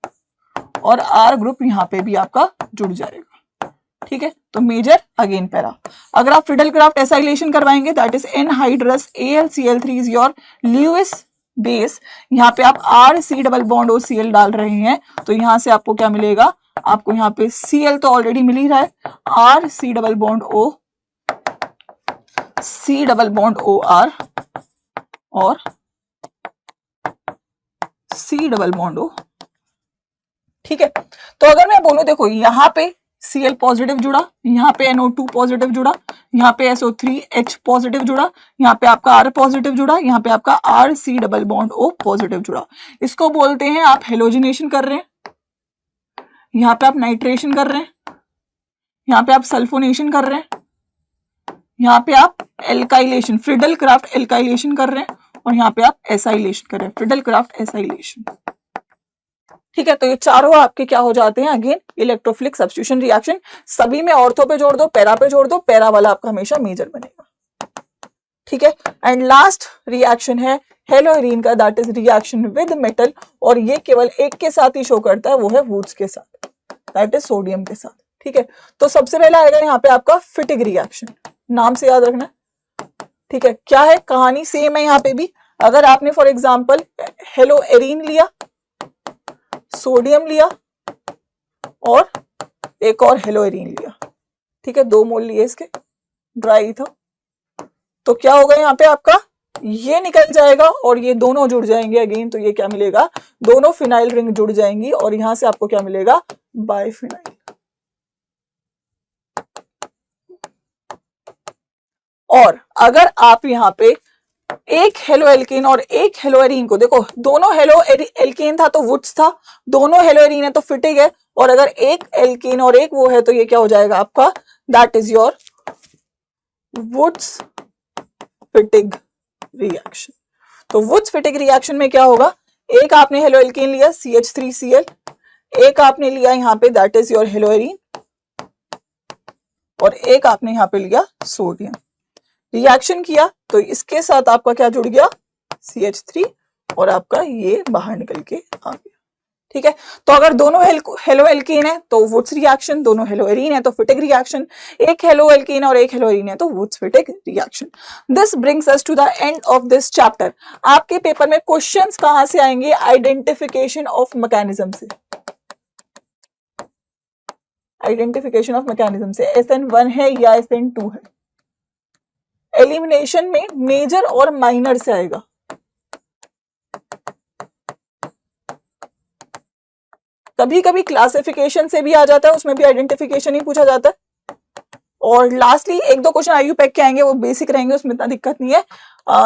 और R ग्रुप यहां पे भी आपका जुड़ जाएगा। ठीक है, तो मेजर अगेन पैरा। अगर आप फ्रिडल क्राफ्ट एसाइलेशन करवाएंगे, that is anhydrous AlCl3 is your Lewis base, यहाँ पे आप RC डबल बॉन्ड OCl डाल रहे हैं, तो यहां से आपको क्या मिलेगा, आपको यहाँ पे Cl तो ऑलरेडी मिल ही रहा है, RC double bond O, C double bond OR और C डबल बॉन्ड O। ठीक है, तो अगर मैं बोलूं, देखो यहाँ पे Cl पॉजिटिव जुड़ा, यहाँ पे NO2 पॉजिटिव जुड़ा, यहाँ पे SO3H पॉजिटिव जुड़ा, यहाँ पे आपका R पॉजिटिव जुड़ा, यहाँ पे आपका RC double bond O positive जुड़ा। इसको बोलते हैं आप हेलोजिनेशन कर रहे हैं, यहाँ पे आप नाइट्रेशन कर रहे हैं, यहाँ पे आप सल्फोनेशन कर रहे हैं, यहाँ पे आप एल्काइलेशन फ्रिडल क्राफ्ट एल्काइलेशन कर रहे हैं और यहाँ पे आप एसाइलेशन कर रहे हैं, फ्रिडल क्राफ्ट एसाइलेशन। ठीक है, तो ये चारों आपके क्या हो जाते हैं, अगेन इलेक्ट्रोफिलिक सब्स्टिट्यूशन रिएक्शन। सभी में ऑर्थो पे जोड़ दो, पैरा पे जोड़ दो, पैरा वाला आपका हमेशा मेजर बनेगा। ठीक है, एंड लास्ट रिएक्शन है हेलोइरीन का, that is reaction with metal, और ये केवल एक के साथ ही शो करता है, वो है वुड्स के साथ, दैट इज सोडियम के साथ। ठीक है, तो सबसे पहला आएगा यहाँ पे आपका फिटिग रिएक्शन, नाम से याद रखना। ठीक है, क्या है कहानी, सेम है यहाँ पे भी। अगर आपने फॉर एग्जाम्पल हेलोइरीन लिया, सोडियम लिया और एक और हेलोइरीन लिया, ठीक है, 2 मोल लिए इसके, ड्राई था, तो क्या होगा यहाँ पे आपका, ये निकल जाएगा और ये दोनों जुड़ जाएंगे अगेन, तो ये क्या मिलेगा, दोनों फिनाइल रिंग जुड़ जाएंगी और यहां से आपको क्या मिलेगा, बाइफिनाइल। और अगर आप यहाँ पे एक हेलो एल्केन और एक हेलोइरीन को, देखो दोनों हेलो एल्केन था तो वुड्स था, दोनों हेलोइरीन है तो फिटिग है, और अगर एक एल्केन और एक वो है तो ये क्या हो जाएगा आपका, that is your Wurtz Fittig reaction. तो वुड्स फिटिग रिएक्शन में क्या होगा, एक आपने हेलो एल्केन लिया CH3Cl, एक आपने लिया यहाँ पे दैट इज योर हेलोइरीन, और एक आपने यहाँ पे लिया सोडियम, रिएक्शन किया तो इसके साथ आपका क्या जुड़ गया, CH3, और आपका ये बाहर निकल के आ गया। ठीक है, तो अगर दोनों हेलो एल्केन है तो वुड्स रिएक्शन, दोनों हेलोइरीन है तो फिटिग रिएक्शन, एक हेलो एल्केन और एक हेलोइरीन है तो Wurtz Fittig reaction. This brings us to the end of this chapter. आपके पेपर में क्वेश्चंस कहां से आएंगे, आइडेंटिफिकेशन ऑफ मैकेनिज्म से, आइडेंटिफिकेशन ऑफ मैकेनिज्म से, SN1 है या SN2 है। एलिमिनेशन में मेजर और माइनर से आएगा, कभी कभी क्लासिफिकेशन से भी आ जाता है, उसमें भी आइडेंटिफिकेशन ही पूछा जाता है। और लास्टली 1-2 क्वेश्चन IUPAC के आएंगे, वो बेसिक रहेंगे, उसमें इतना दिक्कत नहीं है।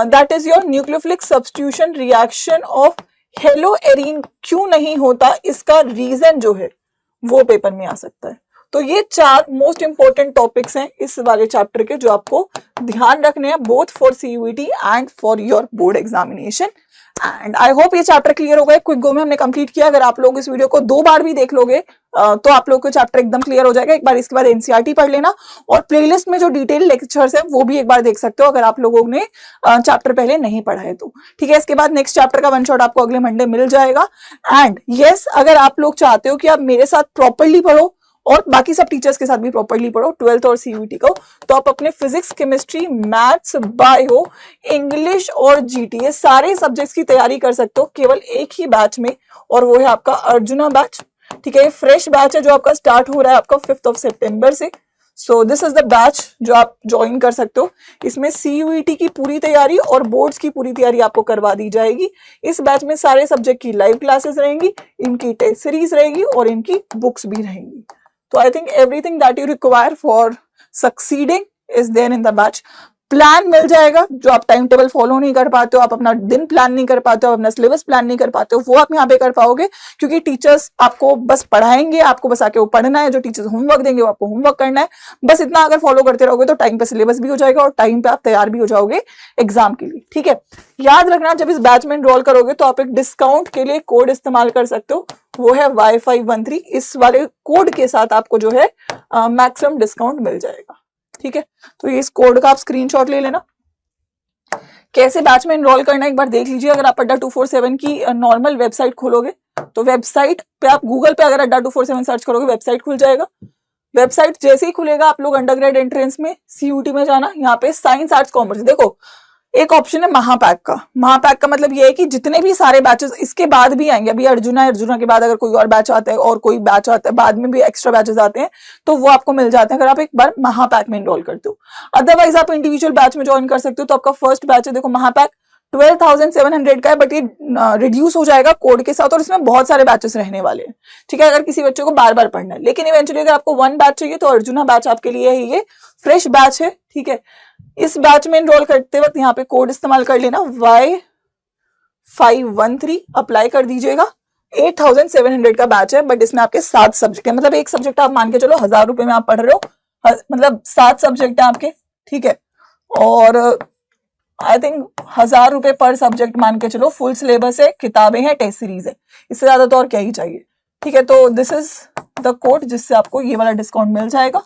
That is your nucleophilic substitution reaction of haloarene क्यों नहीं होता, इसका रीजन जो है वो पेपर में आ सकता है। तो ये 4 मोस्ट इंपॉर्टेंट टॉपिक्स हैं इस वाले चैप्टर के जो आपको ध्यान रखने हैं both for CUET and for your board examination. And I hope ये चैप्टर क्लियर हो गया, क्विक गो में हमने कंप्लीट किया। अगर आप लोग इस वीडियो को 2 बार भी देख लोगे तो आप लोग को चैप्टर एकदम क्लियर हो जाएगा। एक बार इसके बाद एनसीईआरटी पढ़ लेना और प्लेलिस्ट में जो डिटेल लेक्चर्स है वो भी एक बार देख सकते हो अगर आप लोगों ने चैप्टर पहले नहीं पढ़ा है तो, ठीक है। इसके बाद नेक्स्ट चैप्टर का वन शॉट आपको अगले मंडे मिल जाएगा। एंड यस, अगर आप लोग चाहते हो कि आप मेरे साथ प्रॉपरली पढ़ो और बाकी सब टीचर्स के साथ भी प्रॉपरली पढ़ो 12th और सीयूईटी को, तो आप अपने physics, chemistry, maths, bio, English और जीटी ये सारे सब्जेक्ट्स की तैयारी कर सकते हो केवल एक ही बैच में, और वो है आपका अर्जुना बैच, ठीक है। ये फ्रेश बैच है जो आपका स्टार्ट हो रहा है आपका 5 सितंबर से। So this is the batch जो आप ज्वाइन कर सकते हो। इसमें सीयूईटी की पूरी तैयारी और बोर्ड्स की पूरी तैयारी आपको करवा दी जाएगी। इस बैच में सारे सब्जेक्ट की लाइव क्लासेस रहेंगी, इनकी टेस्ट सीरीज रहेगी और इनकी बुक्स भी रहेंगी। तो I think everything that you require for succeeding is there in the batch. Plan मिल जाएगा, जो आप टाइम टेबल फॉलो नहीं कर पाते हो, आप अपना दिन प्लान नहीं कर पाते हो, अपना सिलेबस प्लान नहीं कर पाते हो, वो आप यहाँ पे कर पाओगे क्योंकि टीचर्स आपको बस पढ़ाएंगे, आपको बस आके वो पढ़ना है। जो टीचर्स होमवर्क देंगे वो आपको होमवर्क करना है। बस इतना अगर फॉलो करते रहोगे तो टाइम पे सिलेबस भी हो जाएगा और टाइम पे आप तैयार भी हो जाओगे एग्जाम के लिए, ठीक है। याद रखना, जब इस बैच में एनरोल करोगे तो आप एक डिस्काउंट के लिए कोड इस्तेमाल कर सकते हो, वो है Y513। इस वाले कोड के साथ आपको जो है मैक्सिमम डिस्काउंट मिल जाएगा, ठीक है। तो ये इस कोड का आप स्क्रीनशॉट ले लेना। कैसे बैच में एनरोल करना एक बार देख लीजिए। अगर आप अड्डा 247 की नॉर्मल वेबसाइट खोलोगे तो वेबसाइट पे आप गूगल पे अगर अड्डा 247 सर्च करोगे वेबसाइट खुल जाएगा। वेबसाइट जैसे ही खुलेगा आप लोग अंडरग्रेड एंट्रेंस में सीयूटी में जाना। यहाँ पे साइंस, आर्ट्स, कॉमर्स, देखो एक ऑप्शन है महापैक का। महापैक का मतलब ये है कि जितने भी सारे बैचेस इसके बाद भी आएंगे, अभी अर्जुना है, अर्जुना के बाद अगर कोई और बैच आता है और कोई बैच आता है बाद में भी एक्स्ट्रा बैचेस आते हैं तो वो आपको मिल जाते हैं अगर आप एक बार महापैक में एनरोल करते हो। अदरवाइज आप इंडिविजुअल बैच में ज्वाइन कर सकते हो। तो आपका फर्स्ट बैच है, देखो महापैक 12,700 का है, बट ये रिड्यूस हो जाएगा कोड के साथ और इसमें बहुत सारे बैचेस रहने वाले हैं, ठीक है। अगर किसी बच्चे को बार बार पढ़ना है, लेकिन इवेंचुअली अगर आपको 1 बैच चाहिए तो अर्जुना बैच आपके लिए है। ये फ्रेश बैच है, ठीक है। इस बैच में एनरोल करते वक्त यहाँ पे कोड इस्तेमाल कर लेना Y513, अप्लाई कर दीजिएगा। 8,700 का बैच है, बट इसमें आपके 7 सब्जेक्ट है, मतलब एक सब्जेक्ट आप मान के चलो 1000 रुपए में आप पढ़ रहे हो, मतलब 7 सब्जेक्ट है आपके, ठीक है। और आई थिंक 1000 रुपए पर सब्जेक्ट मान के चलो। फुल सिलेबस है, किताबें हैं, टेस्ट सीरीज है, इससे ज्यादा तो और क्या ही चाहिए, ठीक है। तो दिस इज द कोड जिससे आपको ये वाला डिस्काउंट मिल जाएगा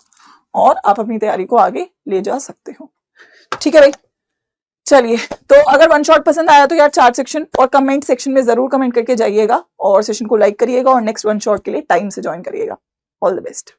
और आप अपनी तैयारी को आगे ले जा सकते हो, ठीक है भाई। चलिए, तो अगर वन शॉट पसंद आया तो यार चार्ट सेक्शन और कमेंट सेक्शन में जरूर कमेंट करके जाइएगा और सेशन को लाइक करिएगा और नेक्स्ट वन शॉट के लिए टाइम से ज्वाइन करिएगा। All the best.